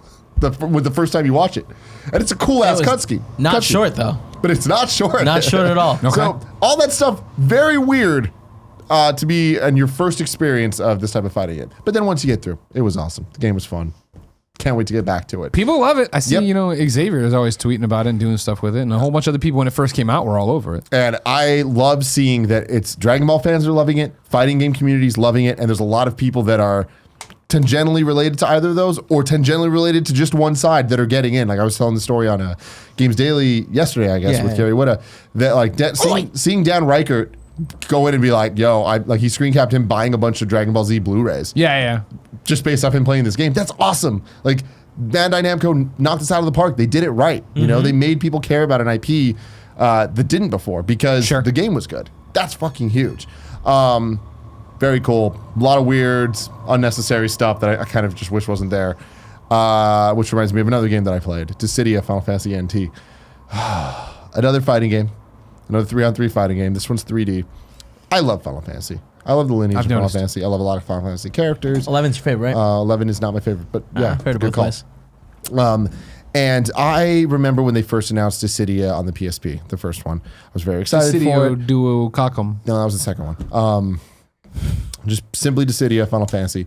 With the first time you watch it, and it's a cool ass was cutscene. Not short though. But it's not short. Not short at all. So all that stuff, very weird to be in your first experience of this type of fighting game. But then once you get through, it was awesome. The game was fun. Can't wait to get back to it. People love it. I see, Yep. Xavier is always tweeting about it and doing stuff with it, and a whole bunch of other people when it first came out were all over it. And I love seeing that it's Dragon Ball fans are loving it, fighting game communities loving it, and there's a lot of people that are tangentially related to either of those or tangentially related to just one side that are getting in. Like I was telling the story on Games Daily yesterday, I guess, with Kerry Witta, that like seeing Dan Reichert go in and be like, yo, he screen capped him buying a bunch of Dragon Ball Z Blu-rays. Yeah. Just based off him playing this game. That's awesome. Like Bandai Namco knocked us out of the park. They did it right. You know, they made people care about an IP that didn't before because the game was good. That's fucking huge. Very cool. A lot of weird, unnecessary stuff that I kind of just wish wasn't there. Which reminds me of another game that I played, Dissidia, Final Fantasy NT. Another fighting game. Another 3-on-3 fighting game. This one's 3D. I love Final Fantasy. I love the lineage of Final Fantasy. I love a lot of Final Fantasy characters. 11's your favorite, right? 11 is not my favorite, but yeah, favorite good both call. ways. And I remember when they first announced Dissidia on the PSP, the first one. I was very excited for Dissidia it. Duo Kakum. No, that was the second one. Just simply Dissidia, Final Fantasy.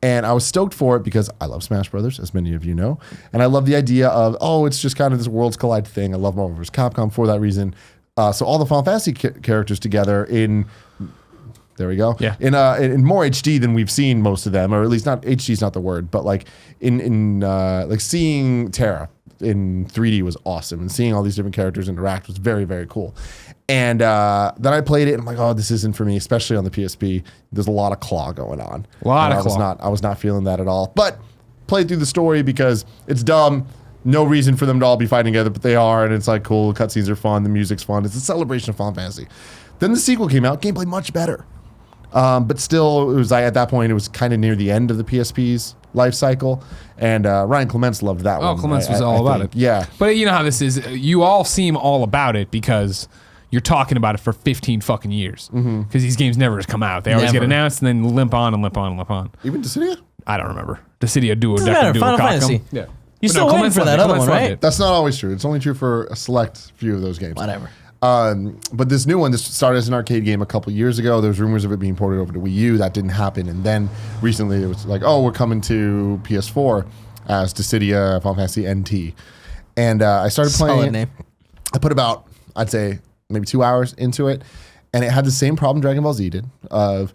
And I was stoked for it because I love Smash Brothers, as many of you know. And I love the idea of, it's just kind of this Worlds Collide thing. I love Marvel vs. Capcom for that reason. So all the Final Fantasy characters together in... There we go. Yeah. In more HD than we've seen most of them, or at least not HD is not the word, but like in like seeing Terra in 3D was awesome, and seeing all these different characters interact was very, very cool. And then I played it, and I'm like, this isn't for me, especially on the PSP. There's a lot of claw going on. I was not feeling that at all. But played through the story because it's dumb. No reason for them to all be fighting together, but they are, and it's like cool. The cutscenes are fun. The music's fun. It's a celebration of Final Fantasy. Then the sequel came out. Gameplay much better. But still, it was at that point, it was kind of near the end of the PSP's life cycle. And Ryan Clements loved that one. Clements was all about it. Yeah. But you know how this is. You all seem all about it because you're talking about it for 15 fucking years. Because these games never come out. They always get announced and then limp on and limp on and limp on. Even Dissidia? I don't remember. Dissidia Duo Doesn't matter. Duo Final Kakum. Fantasy. Yeah. You still waiting for that other one, right? That's not always true. It's only true for a select few of those games. Whatever. But this new one, this started as an arcade game a couple years ago. There was rumors of it being ported over to Wii U. That didn't happen. And then recently it was like, we're coming to PS4 as Dissidia Final Fantasy NT. And I started playing Solid it. name. I put about, I'd say, maybe 2 hours into it. And it had the same problem Dragon Ball Z did of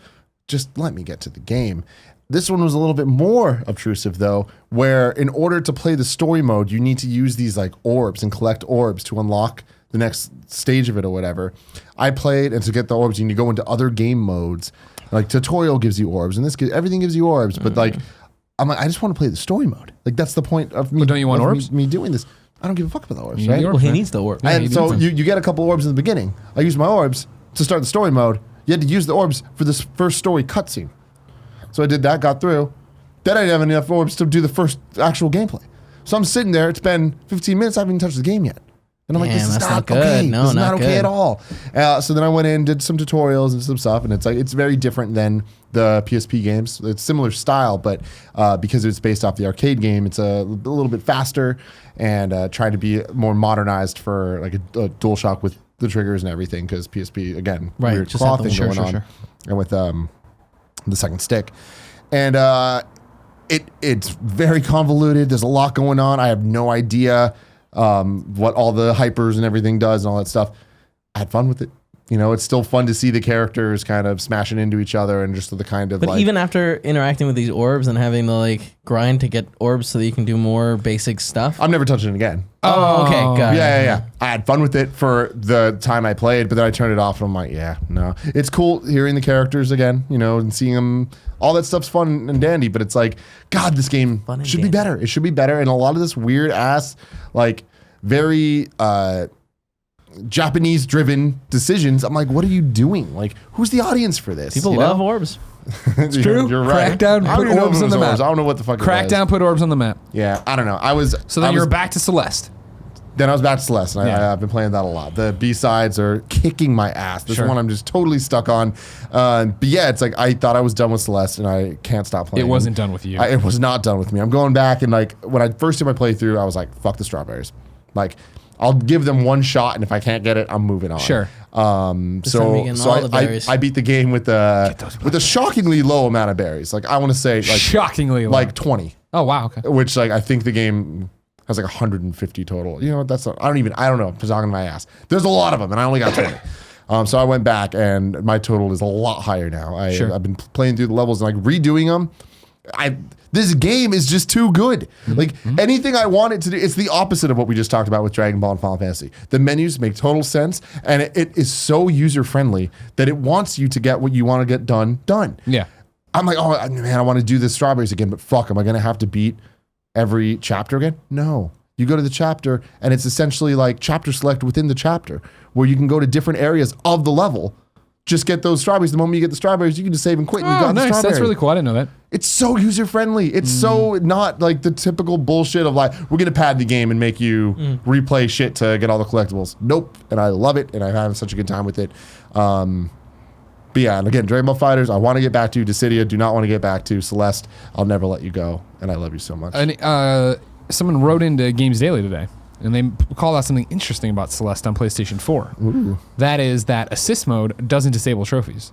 just let me get to the game. This one was a little bit more obtrusive, though, where in order to play the story mode, you need to use these like orbs and collect orbs to unlock the next stage of it or whatever. I played, and to get the orbs, you need to go into other game modes Like tutorial gives you orbs, and everything gives you orbs. But like, I'm like, I just want to play the story mode. Like that's the point of me. But don't you want orbs? Me doing this. I don't give a fuck about the orbs, You need right? the orbs, Well, he man. needs the orb. Yeah, And so you get a couple orbs in the beginning. I used my orbs to start the story mode. You had to use the orbs for this first story cutscene. So I did that, got through. Then I didn't have enough orbs to do the first actual gameplay. So I'm sitting there. It's been 15 minutes. I haven't even touched the game yet. And I'm like, Damn, this is that's not not good. okay. No, this is not not okay good. at all. So then I went in, did some tutorials and some stuff, and it's very different than the PSP games. It's similar style, but because it's based off the arcade game, it's a little bit faster and trying to be more modernized for like a DualShock with the triggers and everything. Because PSP again, Right, weird just claw have the- thing sure, going sure, on, sure. and with the second stick, and it's very convoluted. There's a lot going on. I have no idea what all the hypers and everything does and all that stuff. I had fun with it. You know, it's still fun to see the characters kind of smashing into each other and just the kind of But like. even after interacting with these orbs and having to like grind to get orbs so that you can do more basic stuff. I'm never touching it again. Oh, okay, got it. Yeah. I had fun with it for the time I played, but then I turned it off and I'm like, yeah, no. It's cool hearing the characters again, you know, and seeing them. All that stuff's fun and dandy, but it's like, God, this game Fun and should be dandy. better. It should be better. And a lot of this weird ass, like, very Japanese driven decisions. I'm like, what are you doing? Like, who's the audience for this? People you love know? orbs. It's true. You're right. Crackdown, I don't put even know orbs if it on the was map. orbs. I don't know what the fuck it was. Crackdown, put orbs on the map. Yeah, I don't know. So then you're back to Celeste. Then I was back to Celeste, and Yeah. I've been playing that a lot. The B-sides are kicking my ass. This Sure. one I'm just totally stuck on. But yeah, it's like I thought I was done with Celeste, and I can't stop playing. It wasn't done with you. It was not done with me. I'm going back, and like when I first did my playthrough, I was like, fuck the strawberries. Like, I'll give them one shot, and if I can't get it, I'm moving on. Sure. time you're So getting all the berries. I beat the game with a shockingly low amount of berries. Like I want to say like Shockingly low. like 20. Oh wow. Okay. Which like I think the game has like 150 total. You know, that's not, I don't know. I'm talking my ass. There's a lot of them, and I only got 20. So I went back, and my total is a lot higher now. Sure. I've been playing through the levels and like redoing them. This game is just too good. Like anything I want it to do, it's the opposite of what we just talked about with Dragon Ball and Final Fantasy. The menus make total sense, and it is so user friendly that it wants you to get what you want to get done. Yeah. I'm like, oh man, I want to do the strawberries again, but fuck, am I gonna have to beat every chapter again? No. You go to the chapter, and it's essentially like chapter select within the chapter, where you can go to different areas of the level. Just get those strawberries. The moment you get the strawberries, you can just save and quit. And you Oh, got the nice. strawberry. That's really cool. I didn't know that. It's so user friendly. It's so not like the typical bullshit of like, we're gonna pad the game and make you replay shit to get all the collectibles. Nope. And I love it, and I'm having such a good time with it. But yeah, and again, Dragon Ball Fighters, I want to get back to Dissidia, do not want to get back to Celeste. I'll never let you go, and I love you so much. And someone wrote into Games Daily today, and they called out something interesting about Celeste on PlayStation 4. Ooh. That is that assist mode doesn't disable trophies.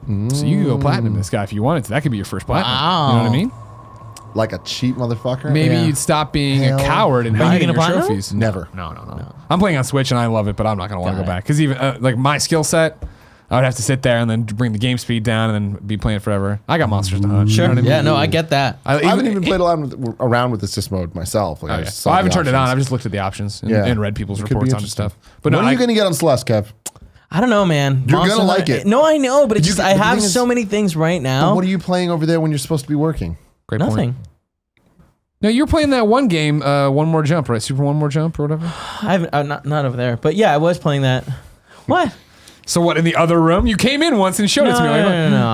So you could go platinum this guy if you wanted to. That could be your first platinum. Wow. You know what I mean? Like a cheap motherfucker? Maybe Yeah. you'd stop being Hell. a coward and Are you hiding gonna your platinum? trophies. Never. No. I'm playing on Switch and I love it, but I'm not gonna want to Got go it. back because even like my skill set, I would have to sit there and then bring the game speed down and then be playing forever. I got monsters to hunt. Sure. You know what I mean? Yeah, no, I get that. I haven't even played around with assist mode myself. Like, Oh, I yeah. just saw Well, I the haven't turned it on. options. I've just looked at the options and, Yeah. and read people's It could be reports on interesting. stuff. But When no, are you going to get on Celeste, Kev? I don't know, man. You're Monster gonna like Hunter- it. No, I know, but it's You just can- I the have thing is- so many things right now. What are you playing over there when you're supposed to be working? great point. Nothing. No, you're playing that one game, One More Jump, right? Super One More Jump or whatever. I haven't. Not over there, but yeah, I was playing that. What? So what, in the other room? You came in once and showed it to me. Like, No.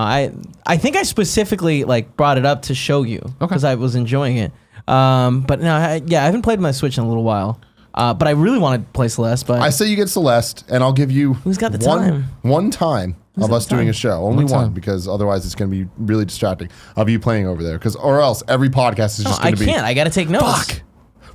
I think I specifically like brought it up to show you because I was enjoying it. But no, I haven't played my Switch in a little while. But I really want to play Celeste. But I say you get Celeste, and I'll give you Who's got the one, time? one time of got us the doing time? a show. Only One one, time. because otherwise it's going to be really distracting of you playing over there. Or else every podcast is no, just I going to be can't. I got to take notes.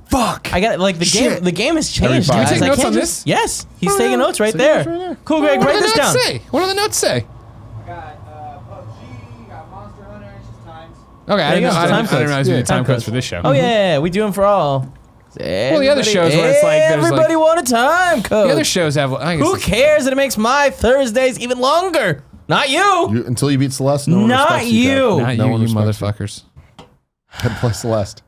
Fuck. I got like the game. Shit. The game has Every changed, five guys. seconds. I Take notes can't on just- this? Yes, he's taking notes right Take there. notes right there. Cool, Greg. what Write do this the down. notes say? What do the notes say? I got PUBG, got Monster Hunter, it's just times. Okay, I you didn't go. know. I Time didn't realize we codes. did time Time codes codes. for this show. Oh yeah, we do them for all. Well, the other shows where it's like there's everybody like- want a time code. The other shows have. I guess Who cares that it makes my Thursdays even longer? Not you. Until you beat Celeste, no one Not respects you. you. Kev. Not No you, one you respects motherfuckers. Head play Celeste.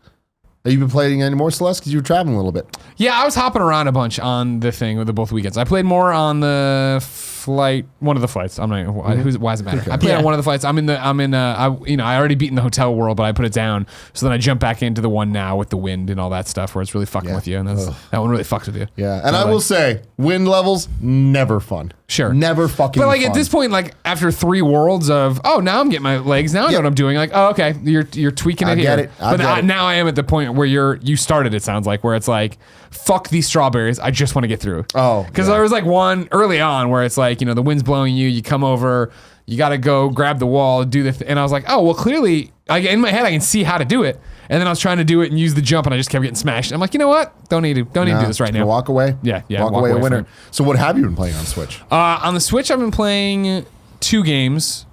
Have you been playing any more Celeste? Because you were traveling a little bit. Yeah, I was hopping around a bunch on the thing with the both weekends. I played more on the flight, one of the flights. I'm not. Why does it matter? Okay. I played on one of the flights. I already beaten the hotel world, but I put it down. So then I jump back into the one now with the wind and all that stuff, where it's really fucking with you, and that one really fucks with you. Yeah, and I will say, wind levels never fun. Sure, never fucking. But like fun. at this point, like after 3 worlds of, oh, now I'm getting my legs. Now I know what I'm doing. Like, oh, okay, you're tweaking it here. But now I am at the point where you started. It sounds like where it's like, fuck these strawberries. I just want to get through. Oh, because there was like one early on where it's like, the wind's blowing you. You come over. You got to go grab the wall, do the and I was like, oh, well, clearly, in my head, I can see how to do it. And then I was trying to do it and use the jump, and I just kept getting smashed. I'm like, you know what? Don't need to do this right now. Walk away. Yeah. Walk away a winner. So what have you been playing on Switch? On the Switch, I've been playing 2 games,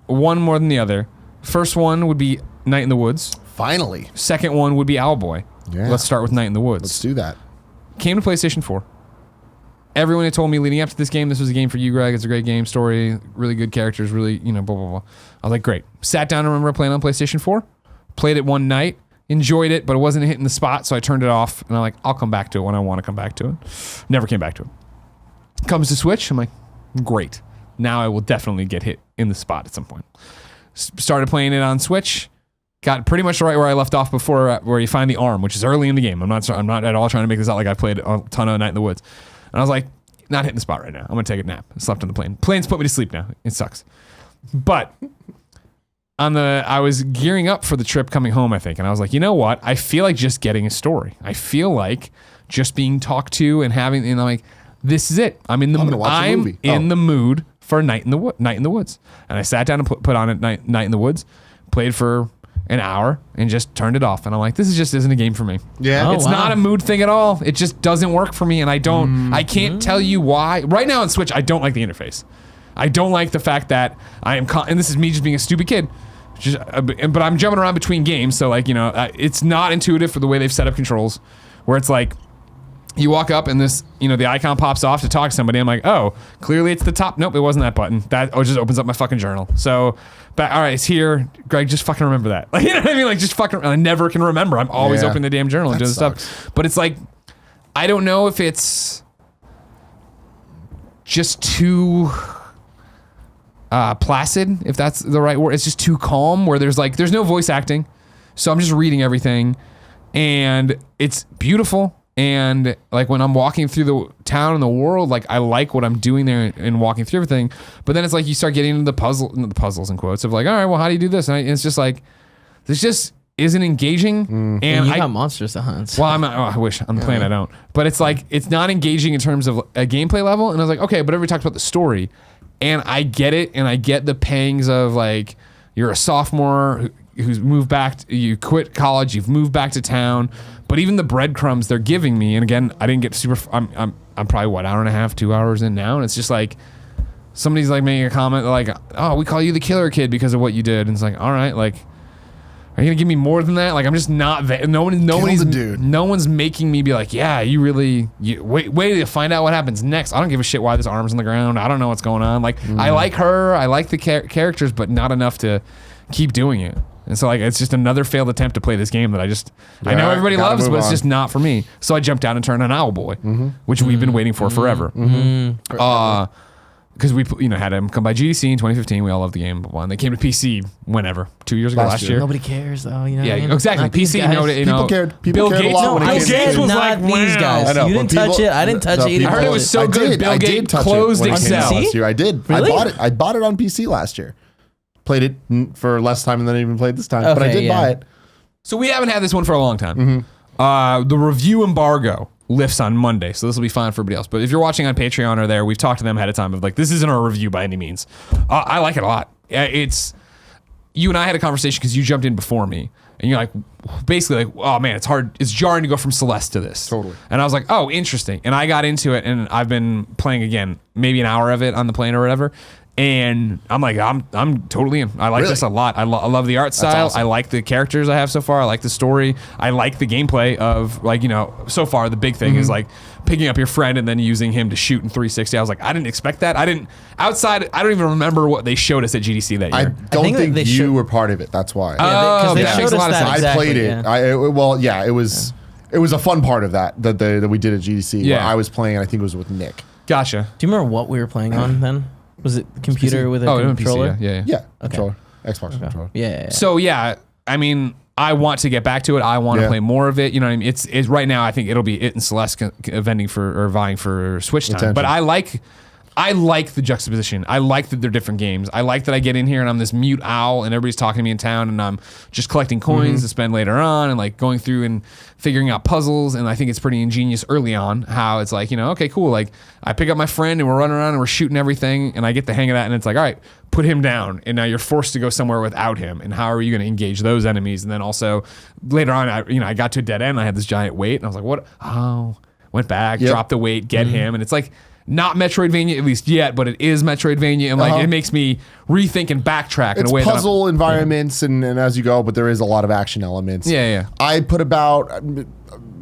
one more than the other. First one would be Night in the Woods. Finally. Second one would be Owlboy. Yeah. Let's start with Night in the Woods. Let's do that. Came to PlayStation 4. Everyone had told me leading up to this game, this was a game for you, Greg. It's a great game, story, really good characters, really, blah, blah, blah. I was like, great. Sat down and remember playing on PlayStation 4. Played it one night. Enjoyed it, but it wasn't hitting the spot, so I turned it off. And I'm like, I'll come back to it when I want to come back to it. Never came back to it. Comes to Switch, I'm like, great. Now I will definitely get hit in the spot at some point. Started playing it on Switch. Got pretty much right where I left off before, where you find the arm, which is early in the game. I'm not at all trying to make this out like I played a ton of Night in the Woods. And I was like, not hitting the spot right now. I'm going to take a nap. I slept on the plane. Plane's put me to sleep now. It sucks. But I was gearing up for the trip coming home, I think. And I was like, you know what? I feel like just getting a story. I feel like just being talked to and having, and I'm like, this is it. I'm in the mood for Night in the Woods. And I sat down and put on it Night in the Woods, played for an hour and just turned it off. And I'm like, this just isn't a game for me. Yeah. It's not a mood thing at all. It just doesn't work for me. And I can't tell you why. Right now on Switch, I don't like the interface. I don't like the fact that and this is me just being a stupid kid, but I'm jumping around between games. So like, it's not intuitive for the way they've set up controls, where it's like, you walk up and this, the icon pops off to talk to somebody. I'm like, oh, clearly it's the top. Nope, it wasn't that button. That just opens up my fucking journal. So, but all right, it's here. Greg, just fucking remember that. Like, you know what I mean? Like, just fucking, I never can remember. I'm always opening the damn journal and doing stuff. But it's like, I don't know if it's just too placid, if that's the right word. It's just too calm, where there's no voice acting. So I'm just reading everything, and it's beautiful. And like when I'm walking through the town and the world, like I like what I'm doing there and walking through everything. But then it's like you start getting into the puzzles in quotes of like, all right, well, how do you do this? And it's just like, this just isn't engaging. And you got monsters to hunt. Well, I wish on the plane I don't. But it's like, it's not engaging in terms of a gameplay level. And I was like, okay, but everybody talks about the story, and I get it, and I get the pangs of like, you're a sophomore who's moved back. You quit college. You've moved back to town. But even the breadcrumbs they're giving me, and again, I didn't get super. I'm probably what, hour and a half, 2 hours in now, and it's just like somebody's like making a comment like, "Oh, we call you the killer kid because of what you did," and it's like, all right, like, are you gonna give me more than that? Like, I'm just not there. No one's making me be like, yeah, you wait to find out what happens next. I don't give a shit why this arm's on the ground. I don't know what's going on. Like, I like her, I like the characters, but not enough to keep doing it. And so like, it's just another failed attempt to play this game that I know everybody loves, but it's just not for me. So I jumped down and turned on Owlboy, which we've been waiting for forever. Because we had him come by GDC in 2015. We all loved the game. And they came to PC whenever, 2 years ago, last year. Nobody cares though. Yeah, exactly. PC. People cared. People Bill cared Gates. a lot when I it came said to not these guys. I know, You didn't touch it. I didn't touch it. I heard it was so good. Bill Gates closed Excel. last year. I did. Really? I bought it on PC last year. Played it for less time than I even played this time, but I did buy it. So we haven't had this one for a long time. The review embargo lifts on Monday, so this will be fine for everybody else. But if you're watching on Patreon or there, we've talked to them ahead of time of like, this isn't a review by any means. I like it a lot. It's, you and I had a conversation because you jumped in before me, and you're like, basically like, oh man, it's jarring to go from Celeste to this. Totally. And I was like, oh, interesting. And I got into it, and I've been playing again, maybe an hour of it on the plane or whatever. And I'm like, I'm totally in. I like this a lot. I love the art style. awesome. I like the characters I have so far. I like the story. I like the gameplay of like, so far the big thing is like picking up your friend and then using him to shoot in 360. I was like, I didn't expect that. I don't even remember what they showed us at GDC that I year. don't think you were part of it. That's why. Because they that showed makes a us lot of that sense. exactly, I played it. yeah. It was a fun part of that we did at GDC. Yeah. Where I was playing. I think it was with Nick. Gotcha. Do you remember what we were playing on then? Was it computer with a controller? PC, yeah. Yeah, controller, Xbox controller. Yeah. So yeah, I mean, I want to get back to it. I want to play more of it. You know what I mean? It's right now. I think it'll be it and Celeste vying for Switch time. Attention. But I like the juxtaposition. I like that they're different games. I like that I get in here and I'm this mute owl and everybody's talking to me in town and I'm just collecting coins to spend later on and like going through and figuring out puzzles. And I think it's pretty ingenious early on how it's like, okay, cool. Like I pick up my friend and we're running around and we're shooting everything and I get the hang of that and it's like, all right, put him down. And now you're forced to go somewhere without him. And how are you going to engage those enemies? And then also later on, I got to a dead end. I had this giant weight and I was like, what? Oh, went back, dropped the weight, get him. And it's like, not Metroidvania, at least yet, but it is Metroidvania, and like it makes me rethink and backtrack in a way. It's puzzle environments and as you go, but there is a lot of action elements. Yeah. I put about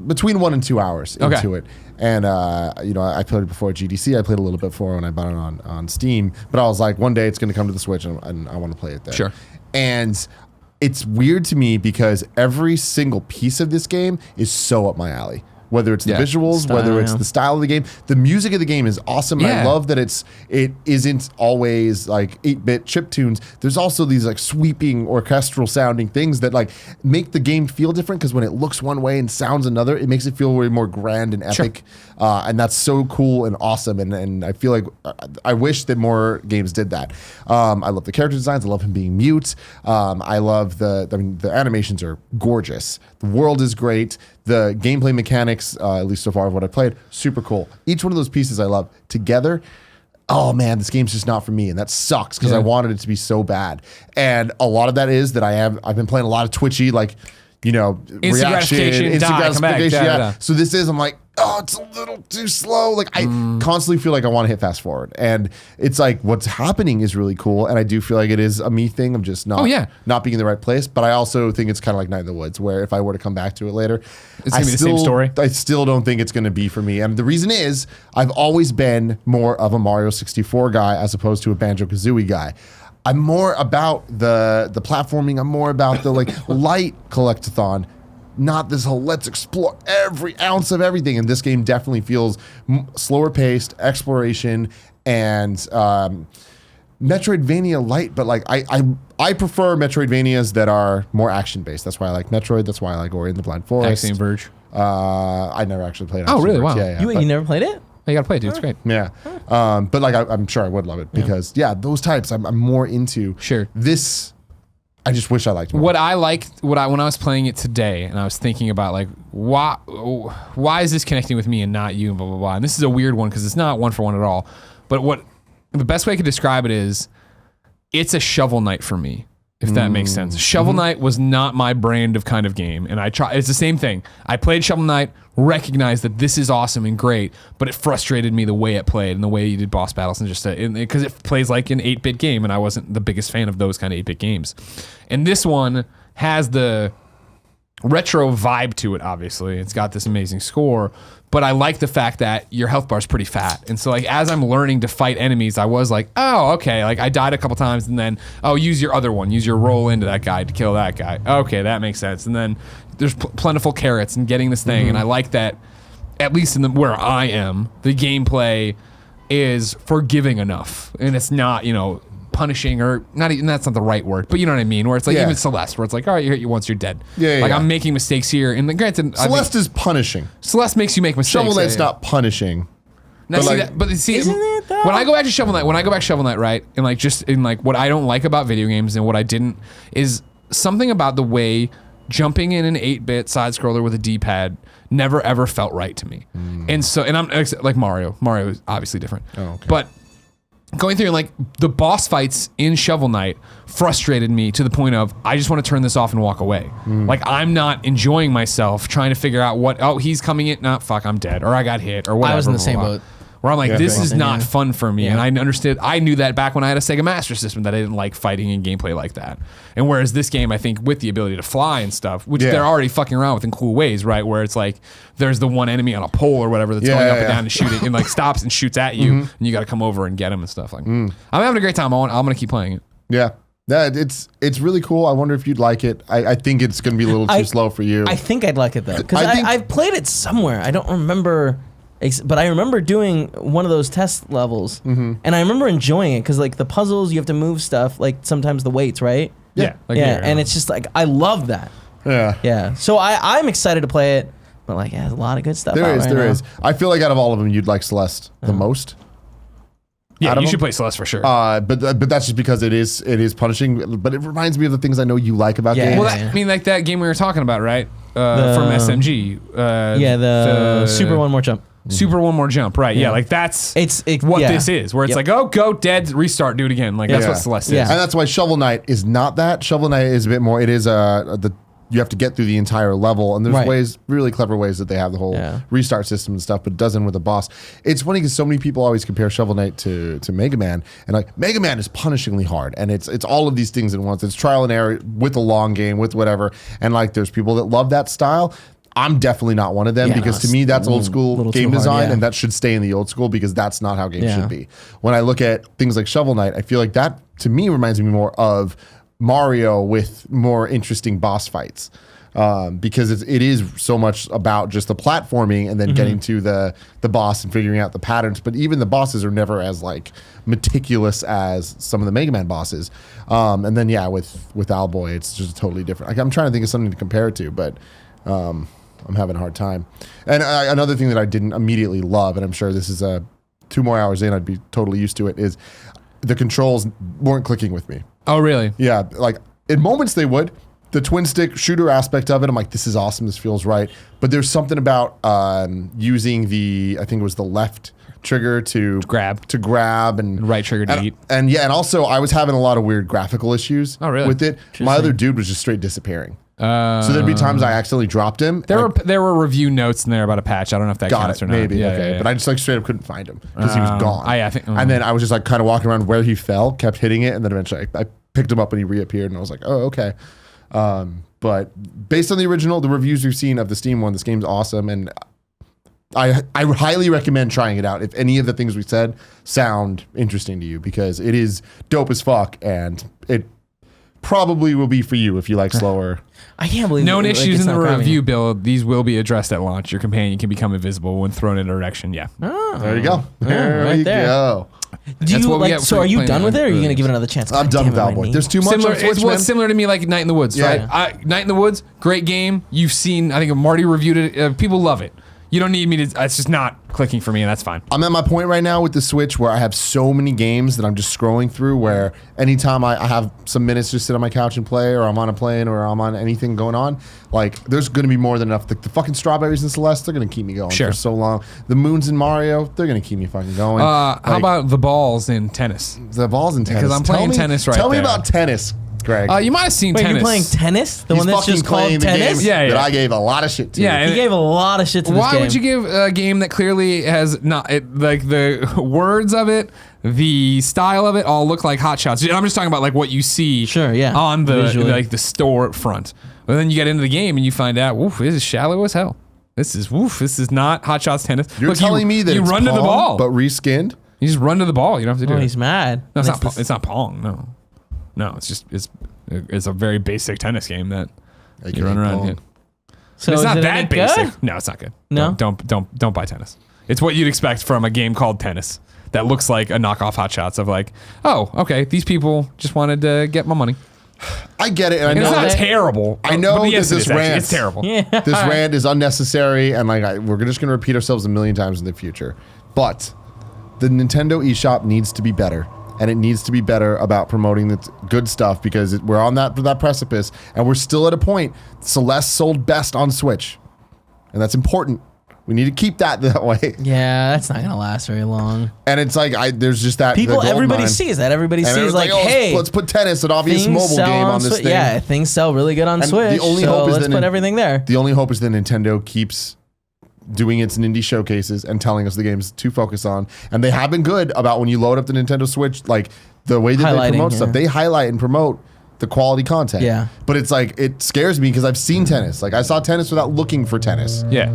between 1 and 2 hours into it, and I played it before GDC. I played a little bit before when I bought it on Steam, but I was like, one day it's going to come to the Switch, and I want to play it there. Sure. And it's weird to me because every single piece of this game is so up my alley. Whether it's the visuals, whether it's the style of the game, the music of the game is awesome. Yeah. I love that it isn't always like 8-bit chip tunes. There's also these like sweeping orchestral sounding things that like make the game feel different because when it looks one way and sounds another, it makes it feel way more grand and epic. And that's so cool and awesome. And I feel like I wish that more games did that. I love the character designs. I love him being mute. I love the animations are gorgeous. The world is great. The gameplay mechanics, at least so far of what I played, super cool. Each one of those pieces I love together. Oh man, this game's just not for me, and that sucks because I wanted it to be so bad. And a lot of that is that I've been playing a lot of twitchy, like Instant reaction, gratification, instant come back, gratification. da. So this is, I'm like, oh, it's a little too slow. Like I constantly feel like I want to hit fast forward, and it's like what's happening is really cool, and I do feel like it is a me thing of just not being in the right place. But I also think it's kind of like Night in the Woods, where if I were to come back to it later, it's gonna be the same story. I still don't think it's going to be for me, and the reason is I've always been more of a Mario 64 guy as opposed to a Banjo-Kazooie guy. I'm more about the platforming. I'm more about the like light collectathon. Not this whole let's explore every ounce of everything. And this game definitely feels slower paced, exploration, and Metroidvania light. But like I prefer Metroidvanias that are more action based. That's why I like Metroid. That's why I like Ori and the Blind Forest. Axiom Verge. I never actually played. Oh, Axiom really? Verge. Wow. Yeah. You never played it? You gotta play it, dude. It's great. Yeah. But like I'm sure I would love it because those types I'm more into. Sure. This I just wish I liked more. What I liked, when I was playing it today, and I was thinking about like why is this connecting with me and not you, and blah blah blah. And this is a weird one because it's not one for one at all. But what the best way I could describe it is, it's a Shovel Knight for me, if that makes sense. Shovel Knight was not my brand of kind of game, and it's the same thing. I played Shovel Knight, recognized that this is awesome and great, but it frustrated me the way it played and the way you did boss battles and just because it plays like an 8-bit game, and I wasn't the biggest fan of those kind of 8-bit games. And this one has the retro vibe to it. Obviously, it's got this amazing score. But I like the fact that your health bar is pretty fat. And so like as I'm learning to fight enemies, I was like, oh, okay. Like I died a couple times and then, use your other one. Use your roll into that guy to kill that guy. Okay, that makes sense. And then there's plentiful carrots and getting this thing. And I like that, at least in where I am, the gameplay is forgiving enough. And it's not, punishing or not even, that's not the right word, but you know what I mean? Where it's like even Celeste, where it's like, all right, you hit you once, you're dead. I'm making mistakes here. And granted, Celeste is punishing. Celeste makes you make mistakes. Shovel Knight's not punishing. Now, see, isn't it though? When I go back to Shovel Knight, right, and like just in like what I don't like about video games and what I didn't is something about the way jumping in an 8-bit side scroller with a D-pad never ever felt right to me. And so, and I'm like Mario is obviously different. Oh, okay. But going through and like the boss fights in Shovel Knight frustrated me to the point of I just want to turn this off and walk away. Like I'm not enjoying myself trying to figure out he's coming in. Fuck, I'm dead, or I got hit, or whatever. I was in the same boat. where I'm like, Yeah, this thanks. is not fun for me. And I knew that back when I had a Sega Master System that I didn't like fighting and gameplay like that. And whereas this game, I think with the ability to fly and stuff, which they're already fucking around with in cool ways, right? Where it's like, there's the one enemy on a pole or whatever that's going up and down and shooting and like stops and shoots at you and you got to come over and get him and stuff like I'm having a great time. I'm going to keep playing it. Yeah. Yeah, it's really cool. I wonder if you'd like it. I think it's going to be a little too slow for you. I think I'd like it though, because I've played it somewhere. I don't remember, but I remember doing one of those test levels, and I remember enjoying it because like the puzzles, you have to move stuff, like sometimes the weights, right? Yeah. Like And it's just like I love that. Yeah. So I'm excited to play it, but like there's a lot of good stuff. There out is. I feel like out of all of them, you'd like Celeste the most. Yeah, you should play Celeste for sure. But that's just because it is punishing. But it reminds me of the things I know you like about games. Well, I mean, like that game we were talking about, right? From SMG. The Super One More Jump. Super One More Jump, right? Yeah, like that's what this is. Where it's like, oh, go dead, restart, do it again. Like that's what Celeste is. And that's why Shovel Knight is not that. Shovel Knight is a bit more. It is you have to get through the entire level, and there's really clever ways that they have the whole restart system and stuff, but it doesn't with a boss. It's funny because so many people always compare Shovel Knight to Mega Man, and like Mega Man is punishingly hard, and it's all of these things at once. It's trial and error with a long game, with whatever, and like there's people that love that style. I'm definitely not one of them because to me that's old school game design, and that should stay in the old school because that's not how games should be. When I look at things like Shovel Knight, I feel like that to me reminds me more of Mario with more interesting boss fights, because it is so much about just the platforming and then getting to the boss and figuring out the patterns. But even the bosses are never as like meticulous as some of the Mega Man bosses. And then with Owlboy, it's just totally different. Like, I'm trying to think of something to compare it to, but I'm having a hard time. And another thing that I didn't immediately love, and I'm sure this is 2 more hours in, I'd be totally used to it, is the controls weren't clicking with me. Oh, really? Yeah, like in moments they would. The twin stick shooter aspect of it, I'm like, this is awesome. This feels right. But there's something about using I think it was the left trigger to grab and right trigger to eat. And also I was having a lot of weird graphical issues with it. My other dude was just straight disappearing. So there'd be times I accidentally dropped him. There were review notes in there about a patch. I don't know if that counts or not. Maybe. Okay. But I just like straight up couldn't find him because he was gone. I think. And then I was just like kind of walking around where he fell, kept hitting it, and then eventually I picked him up and he reappeared, and I was like, oh, okay. But based on the reviews we've seen of the Steam one, this game's awesome, and I highly recommend trying it out if any of the things we said sound interesting to you, because it is dope as fuck, and it probably will be for you if you like slower. I can't believe known issues in the review build. These will be addressed at launch. Your companion can become invisible when thrown in a direction. Yeah. Oh. There you go. There you go. Do you like? So are you done with it, or are you gonna give it another chance? I'm done with Owlboy. There's too much. It's similar to me, like Night in the Woods, right? Night in the Woods, great game. You've seen. I think Marty reviewed it. People love it. You don't need me to. It's just not clicking for me, and that's fine. I'm at my point right now with the Switch where I have so many games that I'm just scrolling through, where anytime I have some minutes to sit on my couch and play, or I'm on a plane, or I'm on anything going on, like there's going to be more than enough. The fucking strawberries in Celeste, they're going to keep me going for so long. The moons in Mario, they're going to keep me fucking going. How about the balls in tennis? The balls in tennis. Because I'm playing tennis right now. Tell me about tennis, Greg. You might have seen tennis. You're playing tennis? The He's one that's just called tennis? Yeah, that I gave a lot of shit to. Yeah, he gave a lot of shit to this game. Why would you give a game that clearly has not like the words of it, the style of it all look like Hot Shots? I'm just talking about like what you see on the like the store front. But then you get into the game and you find out, woof, this is shallow as hell. This is not Hot Shots tennis. You're telling me that you run to the ball, but reskinned? You just run to the ball. You don't have to do it. He's mad. No, it's not Pong. No, it's a very basic tennis game that you run around. Yeah. So it's not that that basic. No, it's not good. No, don't buy tennis. It's what you'd expect from a game called tennis that looks like a knockoff Hot Shots of like, oh, okay, these people just wanted to get my money. I get it, and I know it's not terrible. I know but yes, this rant. It's terrible. Yeah. This rant is unnecessary, and like we're just going to repeat ourselves a million times in the future. But the Nintendo eShop needs to be better. And it needs to be better about promoting the good stuff, because we're on that precipice, and we're still at a point. Celeste sold best on Switch, and that's important. We need to keep that way. Yeah, that's not gonna last very long. And it's like there's just that everybody sees that. Everybody sees like, hey, let's put tennis, an obvious mobile game on this thing. Yeah, things sell really good on Switch. The only hope is let's put everything there. The only hope is that Nintendo keeps doing its in indie showcases and telling us the games to focus on. And they have been good about when you load up the Nintendo Switch, like the way that they promote stuff. They highlight and promote the quality content. Yeah. But it's like, it scares me because I've seen tennis. Like I saw tennis without looking for tennis. Yeah.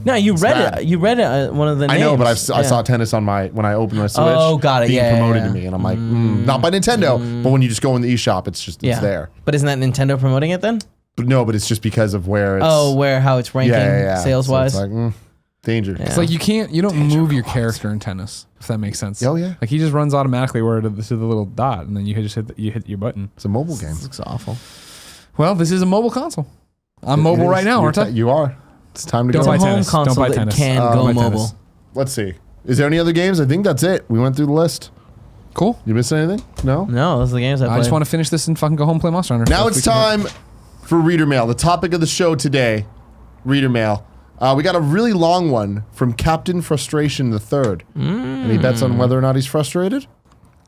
No, you read bad. it. You read it. One of the names. I know, but I saw tennis on when I opened my Switch. Oh, got it. Being Yeah, promoted yeah. to me, and I'm like, not by Nintendo, but when you just go in the eShop, it's there. But isn't that Nintendo promoting it then? But no, but it's just because of where it's. How it's ranking sales wise. So it's like, danger. It's like you don't move your character in tennis, if that makes sense. Oh, yeah. Like he just runs automatically where to the little dot, and then you just hit your button. It's a mobile game. This looks awful. Well, this is a mobile console. I'm mobile right now, aren't I? You are. It's time to Don't go. buy It's a home tennis. console Don't buy that tennis. can Don't go buy mobile. tennis. Let's see. Is there any other games? I think that's it. We went through the list. Cool. You missed anything? No? No, those are the games I played. I just want to finish this and fucking go home and play Monster Hunter. Now So it's if we can- time for Reader Mail. The topic of the show today, Reader Mail. We got a really long one from Captain Frustration III. Any bets on whether or not he's frustrated?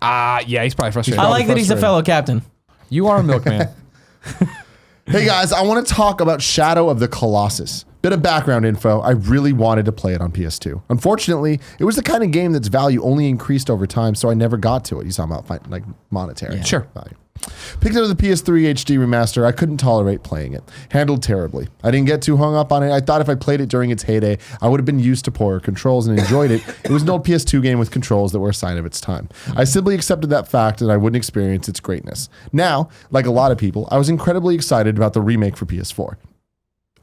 Yeah, he's probably frustrated. I like that he's a frustrated. fellow captain. You are a milkman. Hey guys, I want to talk about Shadow of the Colossus. Bit of background info. I really wanted to play it on PS2. Unfortunately, it was the kind of game that's value only increased over time, so I never got to it. He's talking about like monetary Sure. value. Picked up the PS3 HD remaster. I couldn't tolerate playing it. Handled terribly. I didn't get too hung up on it. I thought if I played it during its heyday, I would have been used to poorer controls and enjoyed it. It was an old PS2 game with controls that were a sign of its time. I simply accepted that fact and I wouldn't experience its greatness. Now, like a lot of people, I was incredibly excited about the remake for PS4.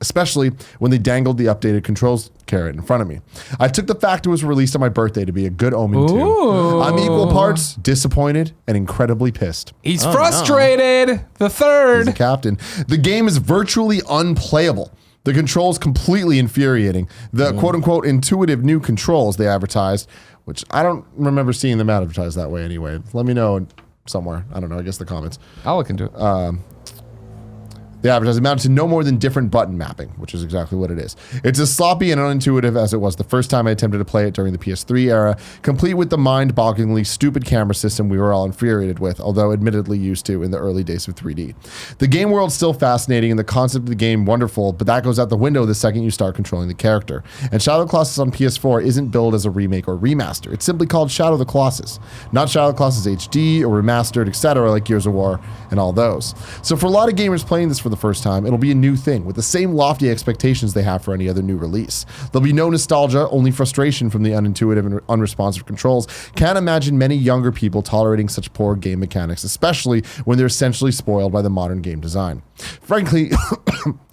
Especially when they dangled the updated controls carrot in front of me. I took the fact it was released on my birthday to be a good omen too. I'm equal parts disappointed and incredibly pissed. He's frustrated. The third. He's a captain. The game is virtually unplayable. The controls completely infuriating. The quote-unquote intuitive new controls they advertised, which I don't remember seeing them advertised that way anyway. Let me know somewhere. I don't know. I guess the comments. I'll look into it. The advertising amounted to no more than different button mapping, which is exactly what it is. It's as sloppy and unintuitive as it was the first time I attempted to play it during the PS3 era, complete with the mind-bogglingly stupid camera system we were all infuriated with, although admittedly used to in the early days of 3D. The game world's still fascinating and the concept of the game wonderful, but that goes out the window the second you start controlling the character. And Shadow of the Colossus on PS4 isn't billed as a remake or remaster. It's simply called Shadow of the Colossus, not Shadow of the Colossus HD or remastered, etc., like Gears of War and all those. So for a lot of gamers playing this for the first time, it'll be a new thing with the same lofty expectations they have for any other new release. There'll be no nostalgia, only frustration from the unintuitive and unresponsive controls. Can't imagine many younger people tolerating such poor game mechanics, especially when they're essentially spoiled by the modern game design. Frankly,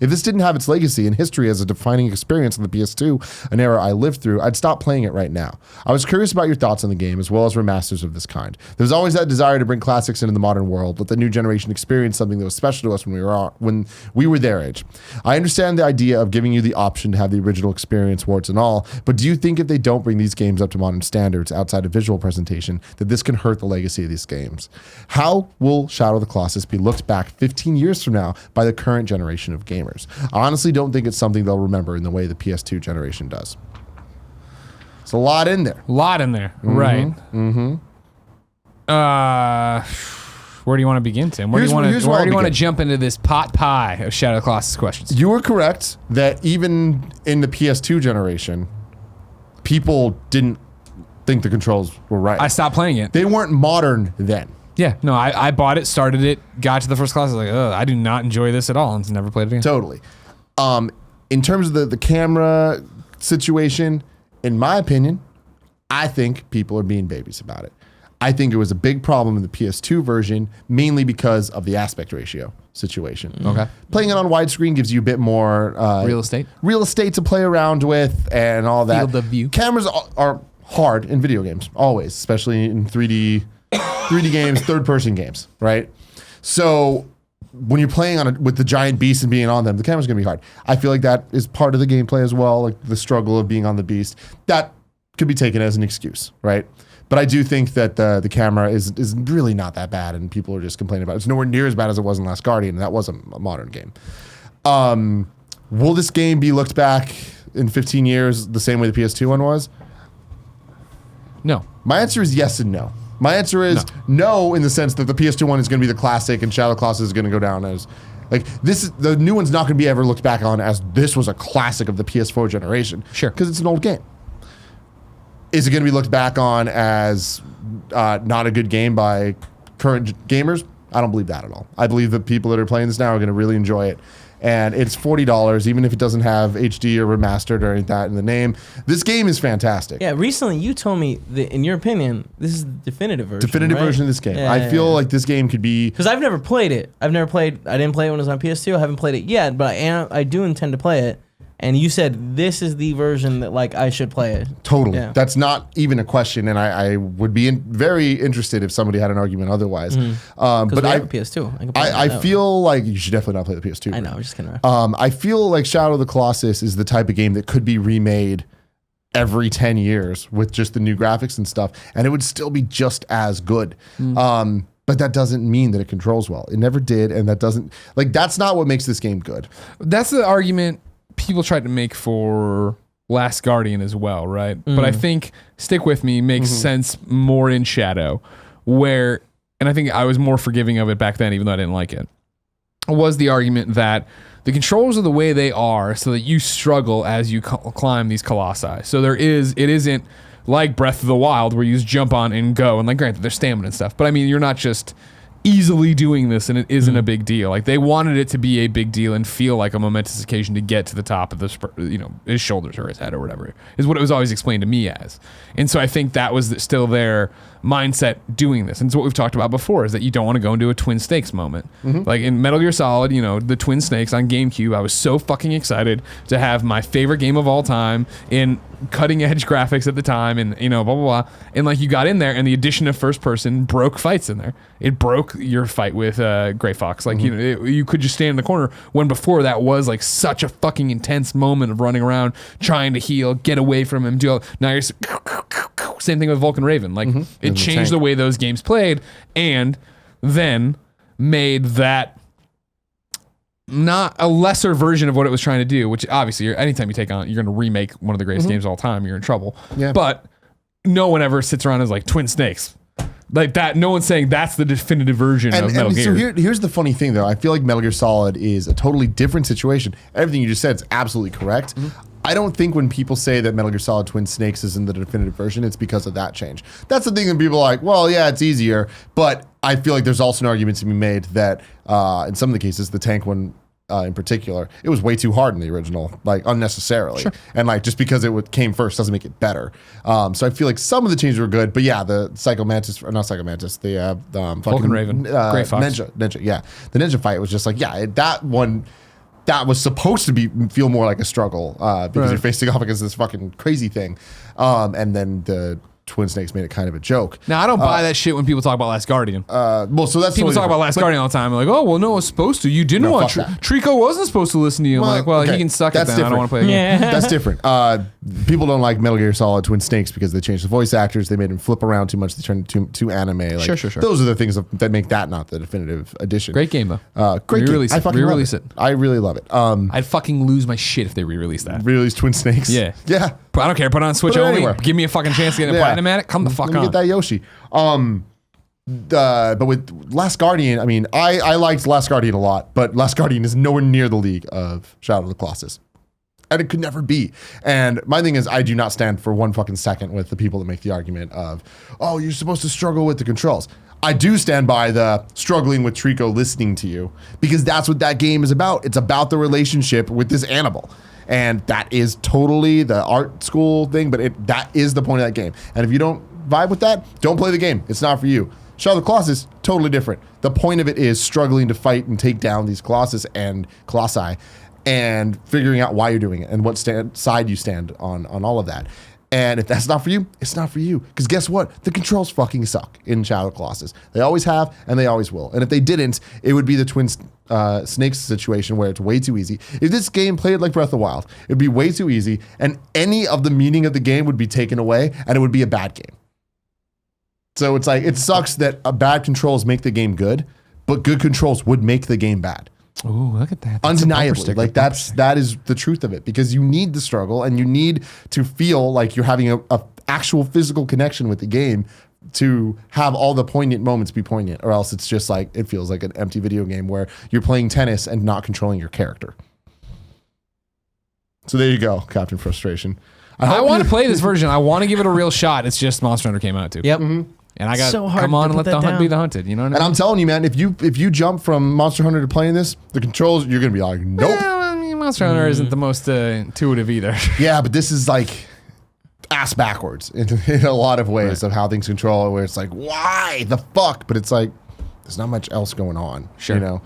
if this didn't have its legacy and history as a defining experience on the PS2, an era I lived through, I'd stop playing it right now. I was curious about your thoughts on the game as well as remasters of this kind. There's always that desire to bring classics into the modern world, let the new generation experience something that was special to us when we were their age. I understand the idea of giving you the option to have the original experience, warts and all, but do you think if they don't bring these games up to modern standards outside of visual presentation, that this can hurt the legacy of these games? How will Shadow of the Colossus be looked back 15 years from now by the current generation of gamers? I honestly don't think it's something they'll remember in the way the PS2 generation does. It's a lot in there. Right. Where do you want to begin, Tim? Where do you want to jump into this pot pie of Shadow of the Colossus questions? You were correct that even in the PS2 generation, people didn't think the controls were right. I stopped playing it. They weren't modern then. Yeah, no, I bought it, started it, got to the first class, I was like, ugh, I do not enjoy this at all, and never played it again. Totally. In terms of the camera situation, in my opinion, I think people are being babies about it. I think it was a big problem in the PS2 version, mainly because of the aspect ratio situation. Okay. Playing it on widescreen gives you a bit more Real estate to play around with and all that. Field of view. Cameras are hard in video games, always, especially in 3D games, third-person games, right? So when you're playing with the giant beast and being on them, the camera's gonna be hard. I feel like that is part of the gameplay as well, like the struggle of being on the beast. That could be taken as an excuse, right? But I do think that the camera is really not that bad, and people are just complaining about it. It's nowhere near as bad as it was in Last Guardian, and that was a modern game. Will this game be looked back in 15 years the same way the PS2 one was? No. My answer is yes and no. My answer is no in the sense that the PS2 one is going to be the classic, and Shadow of the Colossus is going to go down as Like the new one's not going to be ever looked back on as this was a classic of the PS4 generation. Sure. Because it's an old game. Is it going to be looked back on as not a good game by current gamers? I don't believe that at all. I believe the people that are playing this now are going to really enjoy it. And it's $40, even if it doesn't have HD or remastered or anything like that in the name. This game is fantastic. Yeah, recently you told me that, in your opinion, this is the definitive version. Definitive right? version of this game. Yeah, I feel like this game could be... Because I've never played it. I didn't play it when it was on PS2. I haven't played it yet, but I do intend to play it. And you said this is the version that like I should play it. Totally. Yeah. That's not even a question, and I would be very interested if somebody had an argument otherwise. But I have a PS2. I feel like you should definitely not play the PS2. I know. I'm just kidding. I feel like Shadow of the Colossus is the type of game that could be remade every 10 years with just the new graphics and stuff, and it would still be just as good. But that doesn't mean that it controls well. It never did, and that's not what makes this game good. That's the argument people tried to make for Last Guardian as well, right? But I think Stick With Me makes sense more in Shadow, and I think I was more forgiving of it back then, even though I didn't like it, was the argument that the controls are the way they are so that you struggle as you climb these colossi. So it isn't like Breath of the Wild where you just jump on and go, and like granted there's stamina and stuff, but I mean you're not just easily doing this and it isn't a big deal. Like they wanted it to be a big deal and feel like a momentous occasion to get to the top of his shoulders or his head or whatever is what it was always explained to me as. And so I think that was still their mindset doing this. And it's what we've talked about before is that you don't want to go into a twin snakes moment. Like in Metal Gear Solid, the twin snakes on GameCube, I was so fucking excited to have my favorite game of all time in cutting edge graphics at the time and blah blah blah, and like you got in there and the addition of first person broke fights in there. It broke your fight with Gray Fox. Like you could just stand in the corner when before that was like such a fucking intense moment of running around trying to heal, get away from him, now you're same thing with Vulcan Raven. Like it changed the way those games played, and then made that not a lesser version of what it was trying to do, which obviously anytime you take on, you're going to remake one of the greatest games of all time, you're in trouble. Yeah. But no one ever sits around as like twin snakes. Like that, no one's saying that's the definitive version of Metal Gear. So here's the funny thing though. I feel like Metal Gear Solid is a totally different situation. Everything you just said is absolutely correct. I don't think when people say that Metal Gear Solid Twin Snakes isn't the definitive version, it's because of that change. That's the thing that people are like, well, yeah, it's easier. But I feel like there's also an argument to be made that in some of the cases, the tank one in particular, it was way too hard in the original, like unnecessarily. Sure. And like just because it came first doesn't make it better. So I feel like some of the changes were good, but yeah, the Psycho Mantis, or not Psycho Mantis, the Vulcan Raven, Gray Fox. Ninja, yeah. The Ninja fight was just like, yeah, that one, that was supposed to feel more like a struggle because you're facing off against this fucking crazy thing. And then the Twin Snakes made it kind of a joke. Now, I don't buy that shit when people talk about Last Guardian. Well, so that's people talk about Last Guardian all the time. Like, oh, well, no, it's supposed to. You didn't want Trico wasn't supposed to listen to you. I'm like, well, okay. He can suck it then. Different. I don't want to play the game. That's different. People don't like Metal Gear Solid Twin Snakes because they changed the voice actors. They made them flip around too much. They turned it too anime. Like, sure. Those are the things that make that not the definitive edition. Great game, though. Great game. I fucking re-release it. I really love it. I'd fucking lose my shit if they re-release that. Re-release Twin Snakes? Yeah. Yeah. I don't care. Put it on Switch only. Give me a fucking chance to get a platinum at it. Come the fuck on. Get that Yoshi. But with Last Guardian, I mean, I liked Last Guardian a lot, but Last Guardian is nowhere near the league of Shadow of the Colossus. And it could never be. And my thing is, I do not stand for one fucking second with the people that make the argument of, oh, you're supposed to struggle with the controls. I do stand by the struggling with Trico listening to you, because that's what that game is about. It's about the relationship with this animal. And that is totally the art school thing, but that is the point of that game. And if you don't vibe with that, don't play the game. It's not for you. Shadow of the Colossus, totally different. The point of it is struggling to fight and take down these colossi and figuring out why you're doing it and what side you stand on all of that. And if that's not for you, it's not for you. Because guess what? The controls fucking suck in Shadow of the Colossus. They always have, and they always will. And if they didn't, it would be the Twin Snakes situation where it's way too easy. If this game played like Breath of the Wild, it'd be way too easy, and any of the meaning of the game would be taken away, and it would be a bad game. So it's like, it sucks that bad controls make the game good, but good controls would make the game bad. Ooh, look at that. That's undeniably. Like that is the truth of it, because you need the struggle and you need to feel like you're having a actual physical connection with the game to have all the poignant moments be poignant, or else it's just like it feels like an empty video game where you're playing tennis and not controlling your character. So there you go, Captain Frustration. I want to play this version. I want to give it a real shot. It's just Monster Hunter came out too. Yep. And I got So hard come to on and put let the that hunt be down. the hunted. You know what I mean? And I'm telling you, man, if you jump from Monster Hunter to playing this, the controls, you're gonna be like, nope. Well, I mean, Monster Hunter isn't the most intuitive either. Yeah, but this is like ass backwards in a lot of ways of how things control, where it's like, why the fuck? But it's like, there's not much else going on. Sure. You know?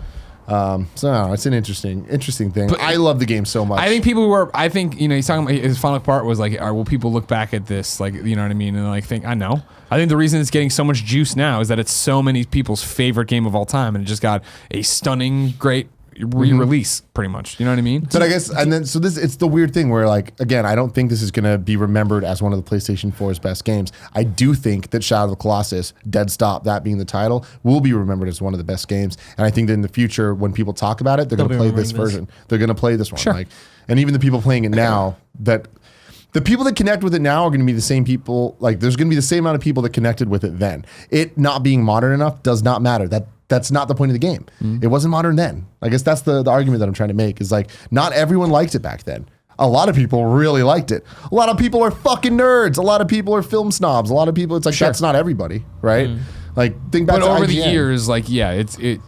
So no, it's an interesting thing. But I love the game so much. I think people were. I think he's talking about his final part was like, will people look back at this like you know what I mean and like think I know. I think the reason it's getting so much juice now is that it's so many people's favorite game of all time and it just got a stunning, great re-release pretty much. You know what I mean? But I guess, and then, so this, it's the weird thing where like, again, I don't think this is going to be remembered as one of the PlayStation 4's best games. I do think that Shadow of the Colossus, Dead Stop, that being the title, will be remembered as one of the best games. And I think that in the future, when people talk about it, they're going to play this version. They're going to play this one. Sure. Like, and even the people playing it now, that the people that connect with it now are going to be the same people. Like, there's going to be the same amount of people that connected with it then. It not being modern enough does not matter. That's not the point of the game. It wasn't modern then. I guess that's the argument that I'm trying to make is like, not everyone liked it back then. A lot of people really liked it. A lot of people are fucking nerds. A lot of people are film snobs. A lot of people, it's like, that's not everybody, right? Like, think back But to over the IGN. years, like it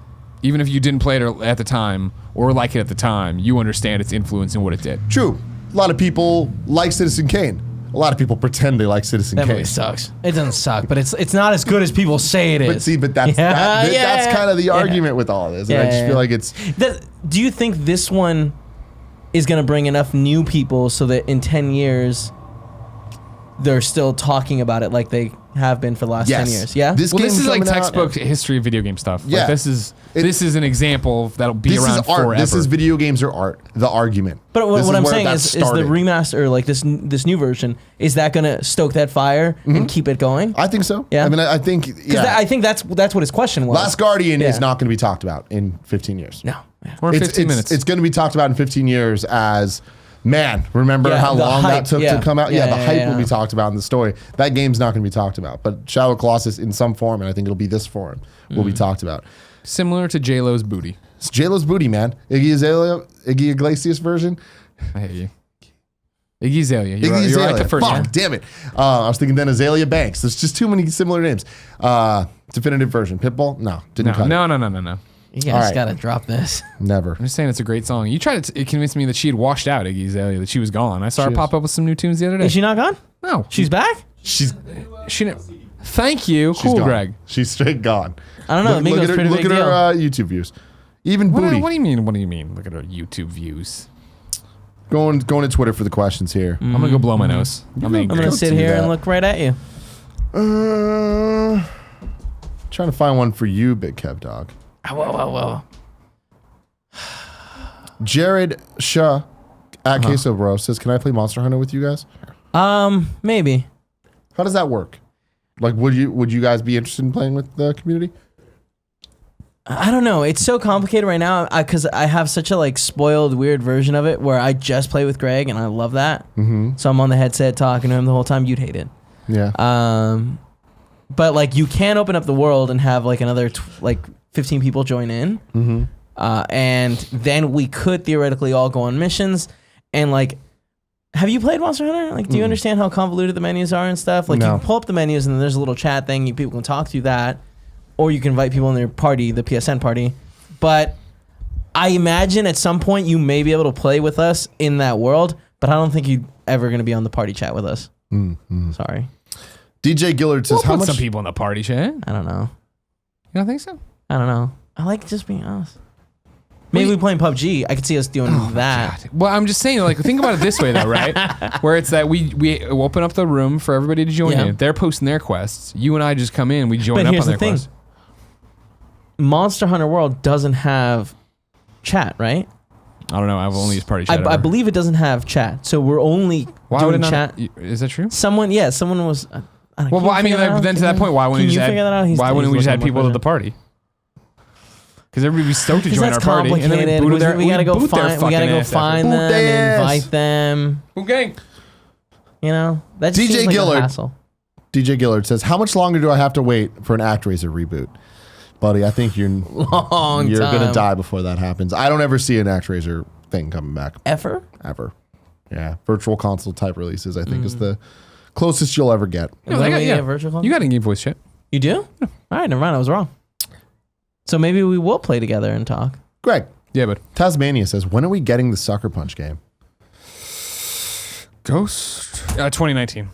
even if you didn't play it at the time or like it at the time, you understand its influence and what it did. True. A lot of people like Citizen Kane. A lot of people pretend they like Citizen That Kane. movie sucks. It doesn't suck, but it's not as good as people say it is. But see, that's kind of the argument with all this. And I just feel like it's... Do you think this one is going to bring enough new people so that in 10 years they're still talking about it like they have been for the last 10 years? Yeah? This Well, this game's is like coming out- textbook history of video game stuff. Yeah. Like this is an example that'll be This around is art. forever. This is video games are art. The argument. But This what I'm where saying that is the started. remaster, or like this new version, is that going to stoke that fire and keep it going? I think so. Yeah. I mean, I think... Yeah. I think that's what his question was. Last Guardian is Yeah. not going to be talked about in 15 years. No. Yeah. or 15 minutes. It's going to be talked about in 15 years as, man, remember Yeah, how the long hype, that took yeah. to come out? Yeah, Yeah, the yeah, hype yeah. will be talked about in the story. That game's not going to be talked about. But Shadow of the Colossus in some form, and I think it'll be this form, will be talked about. Similar to J-Lo's booty. It's J-Lo's booty, man. Iggy Iglesias version. I hate you. Iggy Azalea. You're, Iggy you're Azalea. right the first Fuck, time. damn it. I was thinking then Azalea Banks. There's just too many similar names. Definitive version. Pitbull? No. Didn't cut it. No. You guys All right. got to drop this. Never. I'm just saying it's a great song. You tried to convince me that she had washed out Iggy Azalea, that she was gone. I saw her She pop up with some new tunes the other day. Is she not gone? No. She's back? She's Thank you. Cool, gone. Greg. She's straight gone. I don't know. Look Migos at her, pretty look big at deal. her YouTube views. Even What booty. do you mean? What do you mean? Look at her YouTube views. Going to Twitter for the questions here. I'm gonna go blow my nose. I'm angry. I'm going to Don't sit do here that. and look right at you. Trying to find one for you, Big Kev Dog. Whoa. Jared Shah at Queso Bro says, "Can I play Monster Hunter with you guys?" Maybe. How does that work? Like, would you guys be interested in playing with the community? I don't know. It's so complicated right now because I have such a like spoiled, weird version of it where I just play with Greg and I love that. Mm-hmm. So I'm on the headset talking to him the whole time. You'd hate it. Yeah. But like you can open up the world and have like another 15 people join in. Mm-hmm. And then we could theoretically all go on missions. And like, have you played Monster Hunter? Like, do you understand how convoluted the menus are and stuff? Like, No. you can pull up the menus and then there's a little chat thing. People can talk through that. Or you can invite people in their party, the PSN party. But I imagine at some point you may be able to play with us in that world. But I don't think you're ever going to be on the party chat with us. Sorry. DJ Gillard says, We'll "How put much?" some people in the party chat. I don't know. You don't think so? I don't know. I like just being honest. Maybe we playing PUBG. I could see us doing that. God. Well, I'm just saying, like, think about it this way, though, right? Where it's that we open up the room for everybody to join in. They're posting their quests. You and I just come in. We join But up here's on their the thing. quests. Monster Hunter World doesn't have chat, right? I don't know. I've only used party chat. I ever. believe it doesn't have chat. So we're only Why would it doing not? chat. Is that true? Someone was. Well, I mean, then to that point, why wouldn't we just add? Why wouldn't we just add people to the party? Because everybody be stoked to join our party, and then we boot their we gotta go boot their find. We gotta fucking go ass find after. them, Boot their ass. invite them. Okay. You know that just DJ seems like Gillard. a hassle. DJ Gillard says, how much longer do I have to wait for an Actraiser reboot? Buddy, I think you're Long going to time. die before that happens. I don't ever see an Actraiser thing coming back. Ever? Yeah. Virtual console type releases, I think, is the closest you'll ever get. Is that what you get, virtual console? You got in-game voice chat. You do? All right, never mind. I was wrong. So maybe we will play together and talk. Greg. Yeah, but Tasmania says, when are we getting the Sucker Punch game? Ghost 2019.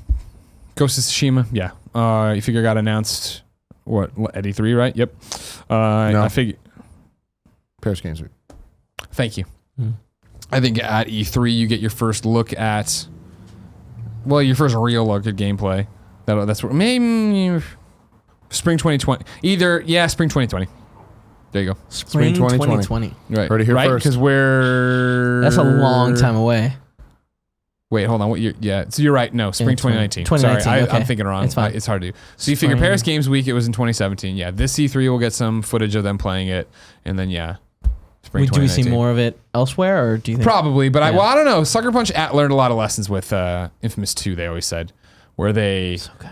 Ghost of Tsushima. Yeah. You figure it got announced at E3, right? Yep. No. I figure. Paris Games Week. Thank you. I think at E3 you get your first look at, your first real look at gameplay. That's what maybe spring 2020. Spring 2020. There you go. Spring 2020. Right. Heard it here right? first. Because That's a long time away. Wait, hold on. What year? Yeah, so you're right. No, spring 2019. 2019, Sorry, okay. I'm thinking wrong. It's fine. It's hard to do. So you figure Paris Games Week, it was in 2017. Yeah, this E3 will get some footage of them playing it, and then spring 2019. Do we see more of it elsewhere, or do you think? Probably, but Yeah. I don't know. Sucker Punch learned a lot of lessons with Infamous 2. They always said, where they So good.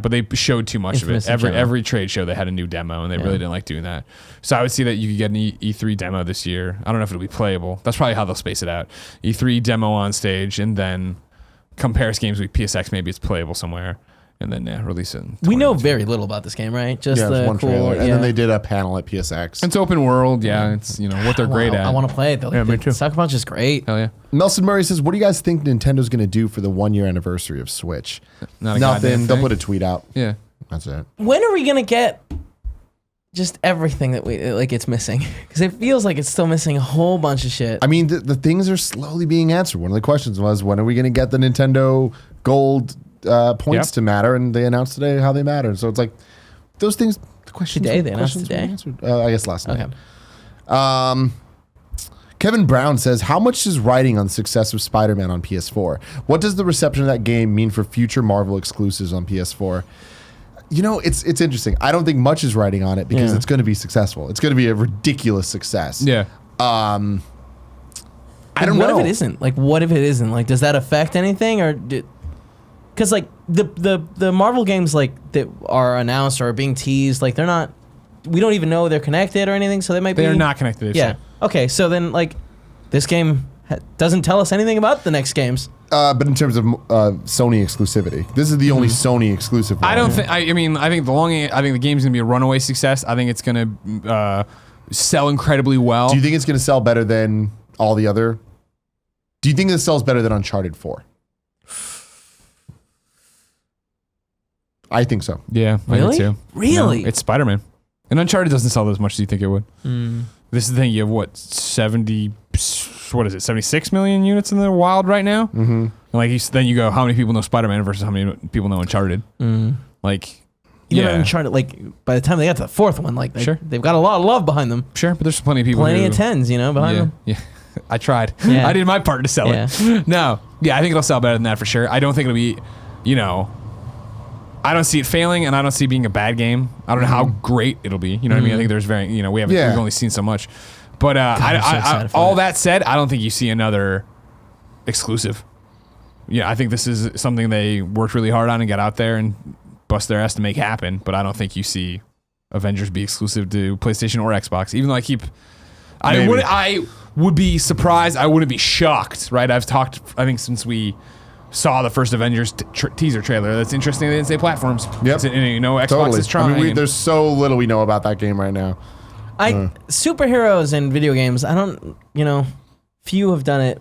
but they showed too much Infamous of it. in general. Every trade show they had a new demo, and they really didn't like doing that. So I would see that you could get an E3 demo this year. I don't know if it'll be playable. That's probably how they'll space it out. E3 demo on stage, and then come Paris Games Week, PSX, maybe it's playable somewhere, and then release it. We know very little about this game, right? Just Yeah, the there's one cool. trailer. And then they did a panel at PSX. It's open world, It's what they're great at. I want to play it. Though. Yeah, me too. Sucker Punch is great. Hell yeah. Nelson Murray says, what do you guys think Nintendo's going to do for the 1 year anniversary of Switch? Not a goddamn Nothing. They'll thing. put a tweet out. Yeah. That's it. When are we gonna get just everything that it's missing? Because it feels like it's still missing a whole bunch of shit. I mean, the things are slowly being answered. One of the questions was, when are we going to get the Nintendo Gold points to matter? And they announced today how they matter. So it's like those things. The questions. Today? They announced questions were today? answered. I guess last night. Okay. Kevin Brown says, how much is riding on the success of Spider-Man on PS4? What does the reception of that game mean for future Marvel exclusives on PS4? You know, it's interesting. I don't think much is riding on it because it's going to be successful. It's going to be a ridiculous success. Yeah. I don't know. What if it isn't? What if it isn't? Does that affect anything, or because the Marvel games that are announced or are being teased, they're not. We don't even know they're connected or anything, so they might be. They're not connected. they've Yeah. said. Okay. So then, this game doesn't tell us anything about the next games. But in terms of Sony exclusivity, this is the only Sony exclusive one. I don't think. I think I think the game's gonna be a runaway success. I think it's gonna sell incredibly well. Do you think it's going to sell better than all the other? Do you think it sells better than Uncharted 4? I think so. Yeah, I Really? do too. Really? No, it's Spider-Man, and Uncharted doesn't sell as much as you think it would. This is the thing. You have 76 million units in the wild right now. Mm-hmm. And then you go, how many people know Spider-Man versus how many people know Uncharted? Even Uncharted, by the time they got to the fourth one, Sure. they've got a lot of love behind them. Sure, but there's plenty of people. Plenty who, of tens, behind them. Yeah, I tried. Yeah. I did my part to sell Yeah. it. No, I think it'll sell better than that for sure. I don't think it'll be, I don't see it failing, and I don't see it being a bad game. I don't know how great it'll be. You know what I mean? I think there's we've only seen so much. But I'm so excited for all that. that said, I don't think you see another exclusive. Yeah, I think this is something they worked really hard on and got out there and bust their ass to make happen. But I don't think you see Avengers be exclusive to PlayStation or Xbox. Even though I would be surprised. I wouldn't be shocked. Right? I've talked. I think since we saw the first Avengers teaser trailer. That's interesting. They didn't say platforms. Yep. Xbox is trying. I mean, there's so little we know about that game right now. Superheroes and video games, I don't, few have done it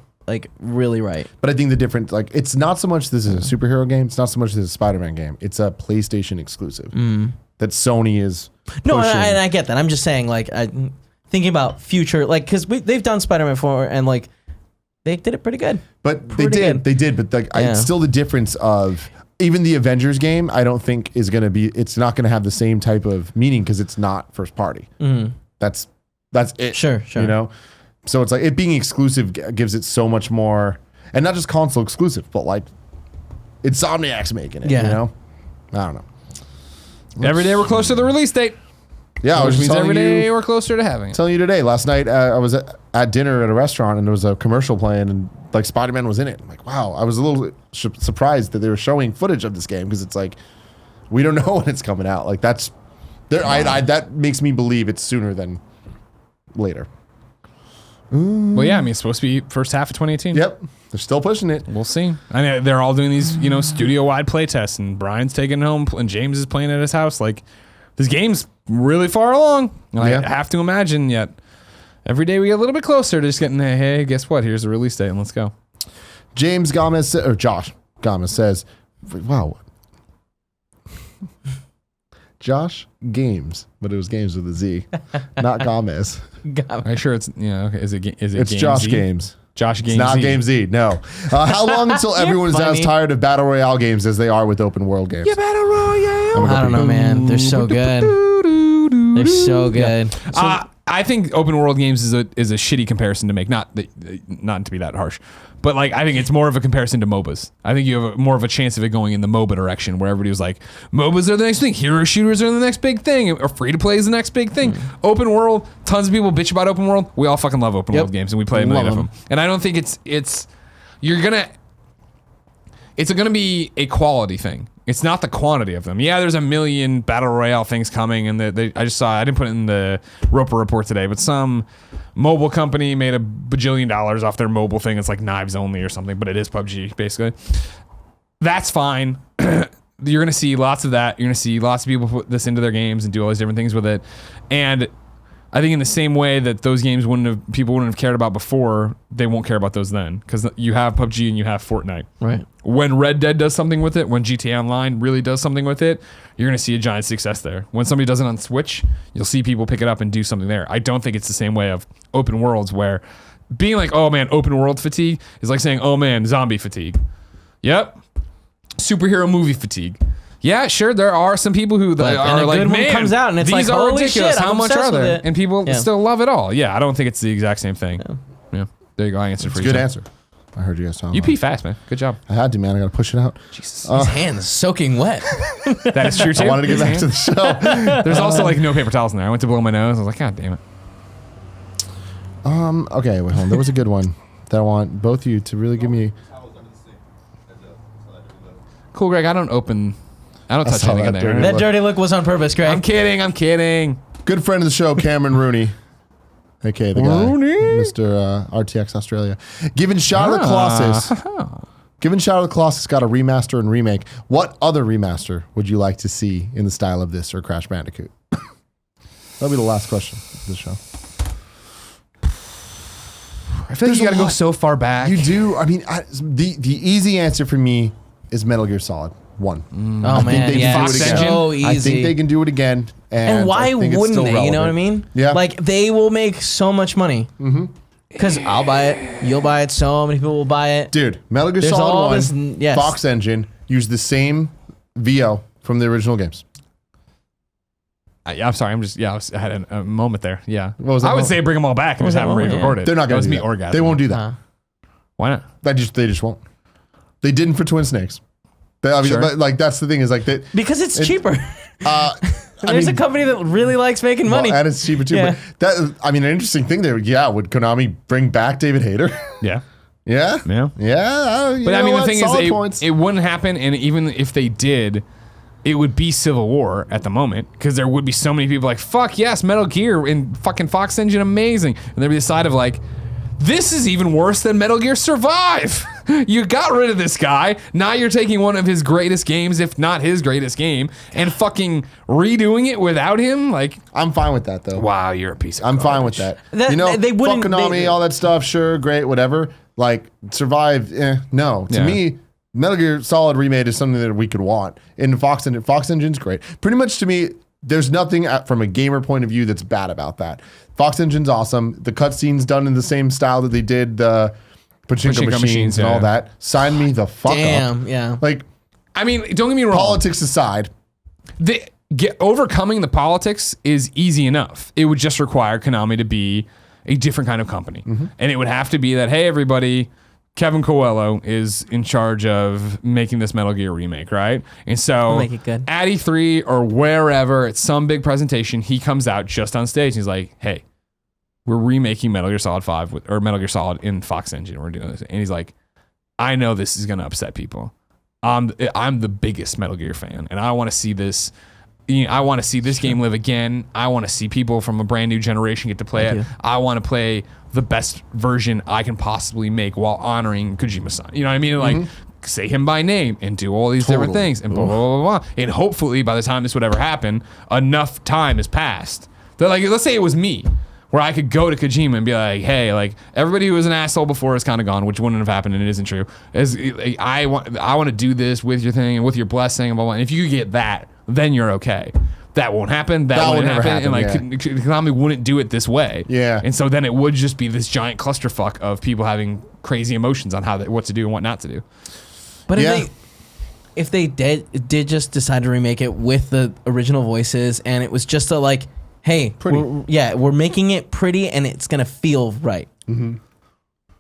really right. But I think the difference, it's not so much this is a superhero game. It's not so much this is a Spider-Man game. It's a PlayStation exclusive that Sony is No, pushing. and I get that. I'm just saying, thinking about future, because they've done Spider-Man 4 and they did it pretty good. But Pretty good. they did. But it's still the difference of even the Avengers game. I don't think is going to be. It's not going to have the same type of meaning because it's not first party. That's it. Sure. So it's it being exclusive gives it so much more, and not just console exclusive, but Insomniac's making it. Yeah. I don't know. Every day we're closer to the release date. Yeah, I was Which just means telling every day you, we're closer to having it. telling you today. Last night I was at dinner at a restaurant and there was a commercial playing and Spider-Man was in it. I'm like, wow. I was a little surprised that they were showing footage of this game because it's We don't know when it's coming out. Like that's there. That makes me believe it's sooner than later. Well, yeah, I mean, it's supposed to be first half of 2018. Yep, they're still pushing it. We'll see. I mean, they're all doing these, studio-wide play tests, and Brian's taking it home, and James is playing at his house. Like, this game's really far along. I have to imagine yet. Every day we get a little bit closer to just getting, hey, guess what? Here's the release date, and let's go. Josh Gomez says, wow. Josh Games, but it was Games with a Z, not Gomez. Are you sure it's okay? Is it It's Game Josh Z? Games. Josh Games. It's not Z. Game Z. No. How long until everyone is as tired of battle royale games as they are with open world games? Yeah, battle royale. I don't know, man. They're so good. They're so good. Yeah. I think open world games is a shitty comparison to make. Not to be that harsh, but like I think it's more of a comparison to MOBAs. I think you have more of a chance of it going in the MOBA direction, where everybody was like, MOBAs are the next thing, hero shooters are the next big thing, or free to play is the next big thing. Open world, tons of people bitch about open world. We all fucking love open world games, and we play a million of them. And I don't think it's gonna be a quality thing. It's not the quantity of them. Yeah, there's a million battle royale things coming, and I just saw. I didn't put it in the Roper report today, but some mobile company made $1 bajillion off their mobile thing. It's like knives only or something, but it is PUBG basically. That's fine. You're gonna see lots of that. You're gonna see lots of people put this into their games and do all these different things with it, and I think in the same way that those games people wouldn't have cared about before, they won't care about those then, because you have PUBG and you have Fortnite. Right. When Red Dead does something with it, when GTA Online really does something with it, you're going to see a giant success there. When somebody does it on Switch, you'll see people pick it up and do something there. I don't think it's the same way of open worlds, where being like, oh man, open world fatigue is like saying, oh man, zombie fatigue. Yep. Superhero movie fatigue. Yeah, sure. There are some people who are like, man, comes out and it's these like, are holy ridiculous. shit, How I'm much are obsessed with there? it. And people still love it all. Yeah, I don't think it's the exact same thing. Yeah. There you go. I answered for you. Good answer. I heard you guys talking. You pee fast, man. Good job. I had to, man. I got to push it out. Jesus. His hands soking wet. That is true too. I wanted to get back to the show. There's also like no paper towels in there. I went to blow my nose. I was like, God damn it. Okay, wait, hold on. There was a good one that I want both of you to really give me. Cool, Greg. I don't touch saw anything in that there. dirty That dirty look was on purpose, Greg. I'm kidding. Good friend of the show, Cameron Rooney. Okay, the guy, Mr. RTX Australia. Given Shadow of the Colossus got a remaster and remake, what other remaster would you like to see in the style of this or Crash Bandicoot? That'll be the last question of the show. I feel like you got to go so far back. You do. I mean, the easy answer for me is Metal Gear Solid 1. Oh man, yeah, so easy. I think they can do it again. And why wouldn't they? Relevant. You know what I mean? Yeah. Like they will make so much money. Because I'll buy it, you'll buy it, so many people will buy it. Dude, Metal Gear There's all Solid 1, this- yes. Fox Engine, used the same VO from the original games. I'm sorry. I had a moment there. Yeah. What was that I would moment? say bring them all back and just have them re-recorded. They're not going to do me that. orgasm. They won't do that. Why not? They just won't. They didn't for Twin Snakes. Sure. But like that's the thing is like that. Because it's cheaper. There's a company that really likes making money. And it's cheaper too. Yeah. But an interesting thing there. Yeah, would Konami bring back David Hayter? Yeah. Yeah. Yeah. Yeah. But I mean, the thing is, it wouldn't happen, and even if they did, it would be Civil War at the moment, because there would be so many people like, fuck yes, Metal Gear and fucking Fox Engine, amazing. And there'd be a side of like, this is even worse than Metal Gear Survive. You got rid of this guy. Now you're taking one of his greatest games, if not his greatest game, and fucking redoing it without him. Like, I'm fine with that though. Wow, you're a piece of I'm garbage. fine with that. They wouldn't. Fuck Konami, all that stuff. Sure, great, whatever. Like Survive. No, to me, Metal Gear Solid remade is something that we could want. And Fox Engine's great. Pretty much to me, there's nothing from a gamer point of view that's bad about that. Fox Engine's awesome. The cutscenes done in the same style that they did the Pachinko machines and all that. Sign me the fuck up. Damn, yeah. Like, I mean, don't get me wrong. politics aside, overcoming the politics is easy enough. It would just require Konami to be a different kind of company. And it would have to be that, hey, everybody, Kevin Coelho is in charge of making this Metal Gear remake, right? And so We'll make it good. at E3 or wherever, at some big presentation, he comes out just on stage and he's like, hey, we're remaking Metal Gear Solid 5 or Metal Gear Solid in Fox Engine. We're doing this. And he's like, I know this is going to upset people. I'm the biggest Metal Gear fan, and I want to see this. I want to see this game live again. I want to see people from a brand new generation get to play it. I want to play the best version I can possibly make while honoring Kojima-san. You know what I mean? Like, say him by name and do all these different things and blah, blah, blah, blah. And hopefully by the time this would ever happen, enough time has passed. That, like, let's say it was me, where I could go to Kojima and be like, hey, like, everybody who was an asshole before is kind of gone, which wouldn't have happened and it isn't true. I want to do this with your thing and with your blessing and blah, blah. And if you get that, then you're okay. That won't happen. That won't happen. And like, Konami wouldn't do it this way. Yeah. And so then it would just be this giant clusterfuck of people having crazy emotions on what to do and what not to do. But if they did just decide to remake it with the original voices, and it was just a like, hey, we're making it pretty and it's gonna feel right. You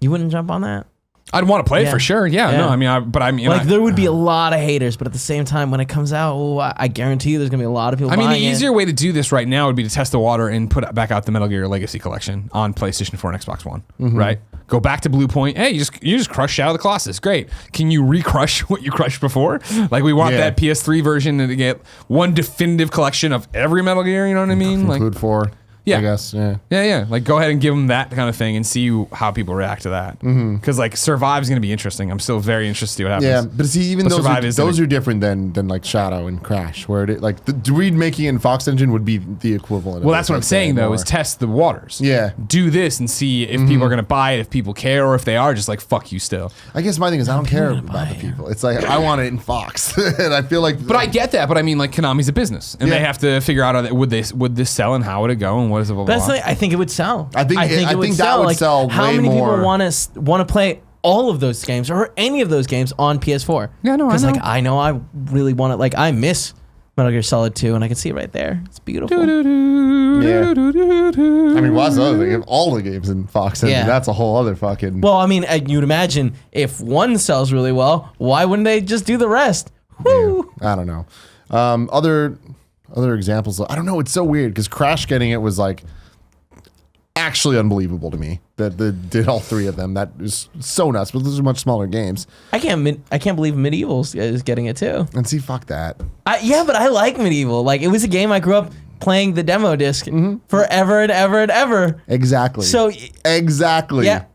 wouldn't jump on that? I'd want to play it for sure. Yeah. No, I mean, like there would be a lot of haters, but at the same time, when it comes out, I guarantee you, there's gonna be a lot of people. I mean, the buying easier way to do this right now would be to test the water and put back out the Metal Gear Legacy Collection on PlayStation 4 and Xbox One. Right? Go back to Blue Point. Hey, you just crush Shadow of the Colossus. Great. Can you re-crush what you crushed before? Like, we want that PS3 version to get one definitive collection of every Metal Gear. You know what I mean? Include 4. Yeah. I guess. Yeah. Like, go ahead and give them that kind of thing and see how people react to that. Because like, Survive's going to be interesting. I'm still very interested to see what happens. Yeah, but see, even those are different than like Shadow and Crash, where it like the remaking in Fox Engine would be the equivalent. Well, that's what I'm saying though, is test the waters. Yeah. Do this and see if people are going to buy it, if people care, or if they are just like, fuck you still. I guess my thing is I don't care about the people. It's like I want it in Fox, and I feel like. But I get that. But I mean, like, Konami's a business, and they have to figure out would this sell and how would it go and what is it. Blah, blah, blah. I think it would sell. I think that would sell how way many more. people want to play all of those games or any of those games on PS4? Yeah, no, I know. Because like I know I really want it. Like I miss Metal Gear Solid 2, and I can see it right there. It's beautiful. Yeah. I mean, what's the other thing? All the games in Fox Engine, that's a whole other fucking. Well, I mean, you'd imagine if one sells really well, why wouldn't they just do the rest? Woo! Yeah, I don't know. Other examples. I don't know. It's so weird because Crash getting it was like actually unbelievable to me that they did all three of them. That is so nuts. But those are much smaller games. I can't believe Medieval is getting it too. And see, fuck that. Yeah, but I like Medieval. Like it was a game I grew up playing the demo disc forever and ever and ever. Exactly. So exactly. Yeah.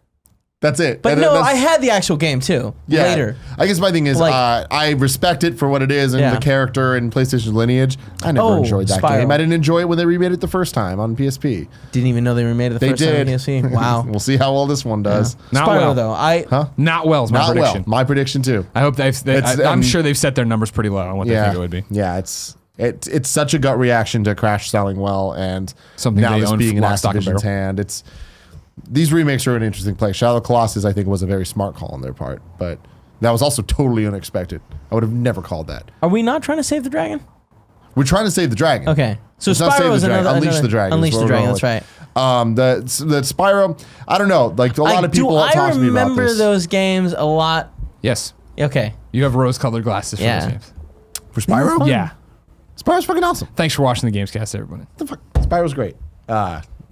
That's it. But no, I had the actual game too. Yeah. Later. I guess my thing is, Like- I respect it for what it is and the character and PlayStation's lineage. I never enjoyed that Spiral. game. I didn't enjoy it when they remade it the first time on PSP. Didn't even know they remade it the They first did. time on PSP. Wow. We'll see how well this one does. Not Spiral well. though. Not well is my Not prediction. well. My prediction too. I hope I'm sure they've set their numbers pretty low on what they think it would be. Yeah, it's such a gut reaction to Crash selling well and Something now they this own being in lock, stock, and Activision's barrel. hand. These remakes are an interesting play. Shadow of the Colossus, I think, was a very smart call on their part, but that was also totally unexpected. I would have never called that. Are we not trying to save the dragon? We're trying to save the dragon. Okay. So It's not save Spyro the is dragon. another Unleash the dragon. Unleash is the what we're dragon. going That's with. right. The Spyro, I don't know. Like a lot of people have talked to me about remember this. those games a lot. Yes. Okay. You have rose-colored glasses for Yeah. those games. For Spyro? Yeah. Spyro's fucking awesome. Thanks for watching the Gamescast, everybody. The fuck? Spyro's great.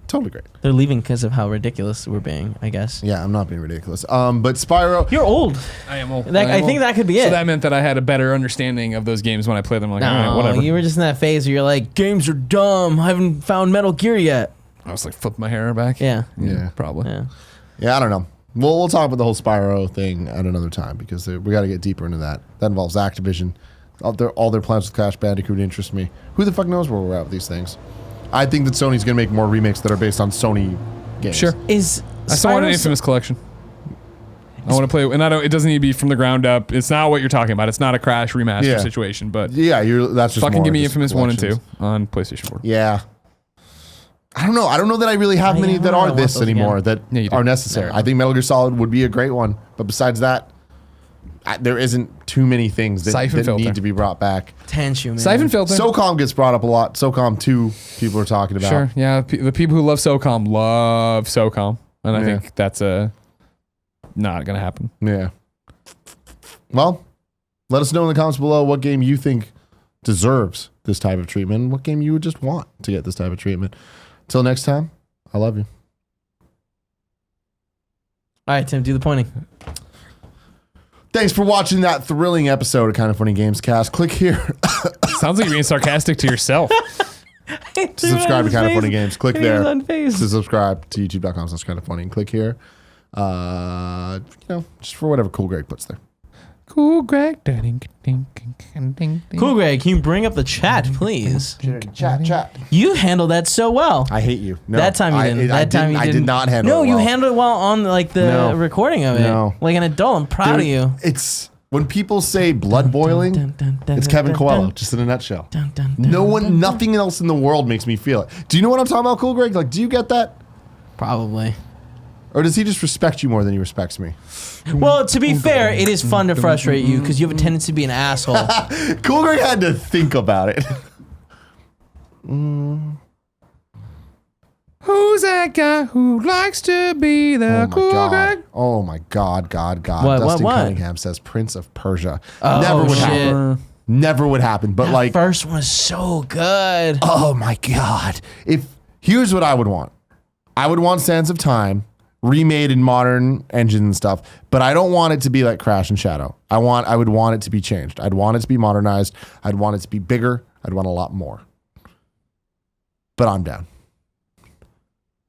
Totally great. They're leaving because of how ridiculous we're being, I guess. Yeah, I'm not being ridiculous. But Spyro. You're old. I am old. I think that could be it. So that meant that I had a better understanding of those games when I played them. Like, all right, whatever. You were just in that phase where you're like, games are dumb. I haven't found Metal Gear yet. I was like, flip my hair back. Yeah. Yeah. Probably. Yeah. Yeah, I don't know. We'll talk about the whole Spyro thing at another time because we got to get deeper into that. That involves Activision. All their plans with Crash Bandicoot interest me. Who the fuck knows where we're at with these things? I think that Sony's going to make more remakes that are based on Sony games. Sure. I still want an Infamous collection. I want to play, and it doesn't need to be from the ground up. It's not what you're talking about. It's not a Crash remaster situation, but yeah, that's just fucking more give me just Infamous 1 and 2 collections. on PlayStation 4. Yeah. I don't know. I don't know that I really have many that are this anymore that you do. are necessary. I think Metal Gear Solid would be a great one, but besides that, there isn't too many things that need to be brought back. Tension, man. Siphon Filter. SOCOM gets brought up a lot. SOCOM 2, people are talking about. Sure. Yeah. The people who love SOCOM love SOCOM. And I think that's not going to happen. Yeah. Well, let us know in the comments below what game you think deserves this type of treatment and what game you would just want to get this type of treatment. Till next time, I love you. All right, Tim, do the pointing. Thanks for watching that thrilling episode of Kind of Funny Gamescast. Click here Sounds like you're being sarcastic to yourself. to subscribe to Kind of Funny Games. Click there on face. to subscribe to youtube.com/kindoffunny and click here. Just for whatever Cool Greg puts there. Cool, Greg. Cool, Greg, can you bring up the chat, please? Chat. You handled that so well. I hate you. No, That time you didn't. I did not handle it No, you well. handled it well on like the No. recording of it. No. Like an adult. I'm proud of you. It's when people say blood boiling, it's Kevin Coelho, just in a nutshell. Nothing else in the world makes me feel it. Do you know what I'm talking about, Cool Greg? Like, do you get that? Probably. Or does he just respect you more than he respects me? Well, to be fair, it is fun to frustrate you because you have a tendency to be an asshole. Cool Greg had to think about it. Who's that guy who likes to be the cool Greg? Oh my God. What? Dustin Cunningham says Prince of Persia. Oh, Never would shit. happen. Never would happen. But like, First one was so good. oh my God. Here's what I would want. I would want Sands of Time remade in modern engines and stuff, but I don't want it to be like Crash and Shadow. I would want it to be changed. I'd want it to be modernized. I'd want it to be bigger. I'd want a lot more. But I'm down.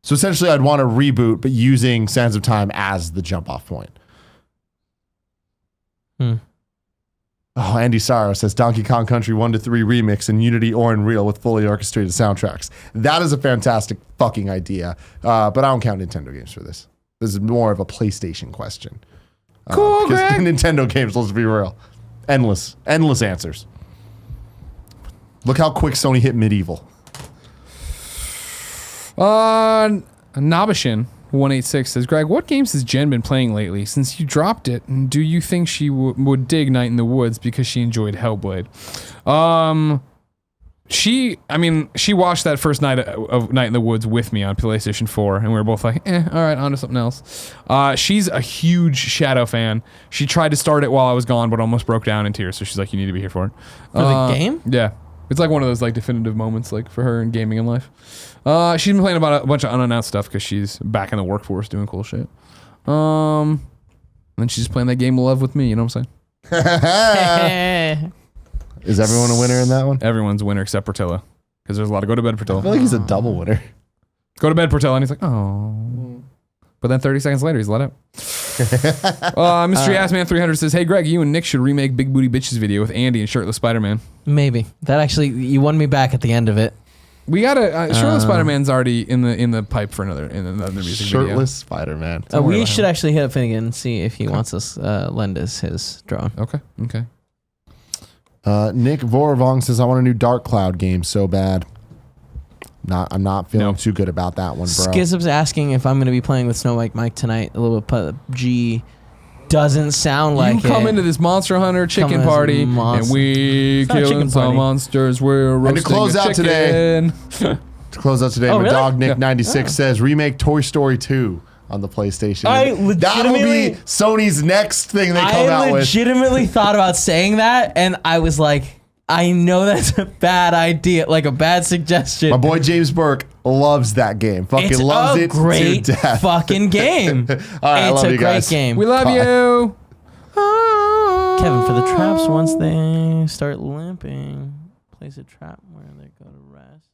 So essentially I'd want a reboot, but using Sands of Time as the jump off point. Oh, Andy Sorrow says Donkey Kong Country 1 to 3 remix in Unity or Unreal with fully orchestrated soundtracks. That is a fantastic fucking idea. But I don't count Nintendo games for this. This is more of a PlayStation question. Cool, Greg. Nintendo games, let's be real. Endless answers. Look how quick Sony hit Medieval. Nabashin 186 says, Greg, what games has Jen been playing lately? Since you dropped it, and do you think she would dig Night in the Woods because she enjoyed Hellblade? She watched that first night of Night in the Woods with me on PlayStation 4, and we were both like, all right, on to something else. She's a huge Shadow fan. She tried to start it while I was gone, but almost broke down in tears, so she's like, you need to be here for it. For the game? Yeah. It's like one of those like definitive moments like for her in gaming in life. She's been playing about a bunch of unannounced stuff because she's back in the workforce doing cool shit. And then she's just playing that game of love with me, you know what I'm saying? Is everyone a winner in that one? Everyone's a winner except Portillo. Because there's a lot of go to bed I Portillo. feel like he's a double winner. Go to bed Portillo, and he's like, oh. But then 30 seconds later, he's let out. Mystery Ass Man 300 says, hey Greg, you and Nick should remake Big Booty Bitches video with Andy and Shirtless Spider-Man. Maybe. That actually, you won me back at the end of it. We gotta, Shirtless Spider-Man's already in the pipe for another music video. Shirtless Spider-Man. We should actually hit up Finnegan and see if he wants us lend us his drone. Okay. Nick Vorvong says, I want a new Dark Cloud game so bad. I'm not feeling too good about that one, bro. Skizub's asking if I'm going to be playing with Snow Mike tonight. A little PUBG doesn't sound like it. You come into this Monster Hunter chicken party, and we killing some monsters. We're roasting and to close out today, my dog Nick 96 says remake Toy Story 2 on the PlayStation. That'll be Sony's next thing they come out with. I legitimately thought about saying that, and I was like, I know that's a bad idea, like a bad suggestion. My boy James Burke loves that game. Fucking loves it great to death. Fucking game. All right, I love you guys. It's a great game. We love you. Kevin, for the traps, once they start limping, place a trap where they go to rest.